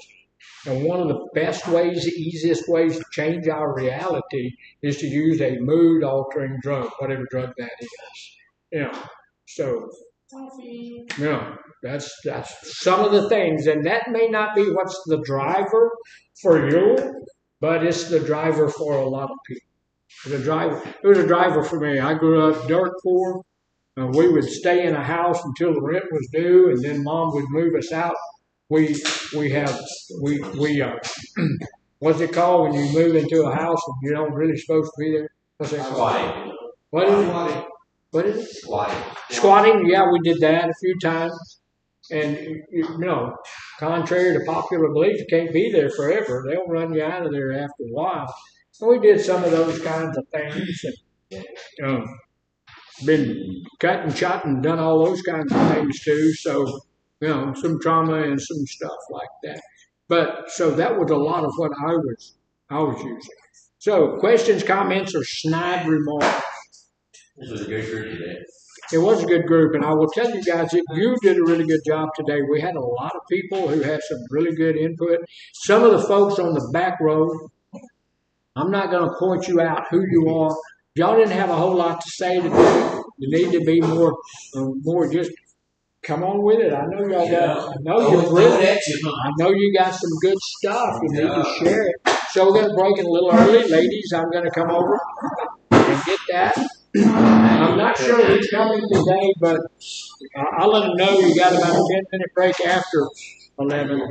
And one of the best ways, the easiest ways to change our reality is to use a mood altering drug, whatever drug that is. So that's some of the things, and that may not be what's the driver for you, but it's the driver for a lot of people. It was a driver for me. I grew up dirt poor. We would stay in a house until the rent was due, and then Mom would move us out. We what's it called when you move into a house and you don't really supposed to be there? What's it called? What is it? Squatting. Yeah, we did that a few times. And, contrary to popular belief, you can't be there forever. They'll run you out of there after a while. So we did some of those kinds of things. And, been cut and shot and done all those kinds of things too. So, some trauma and some stuff like that. But, so that was a lot of what I was using. So, questions, comments, or snide remarks? This was a good group today. It was a good group, and I will tell you guys that you did a really good job today. We had a lot of people who had some really good input. Some of the folks on the back row, I'm not going to point you out who you are. Y'all didn't have a whole lot to say today. You need to be more just come on with it. I know y'all got. I know you're brilliant. I know you got some good stuff. You need to share it. So we're going to break it a little early, ladies. I'm going to come over and get that. I'm not sure who's coming today, but I'll let them know you got about a 10-minute break after 11.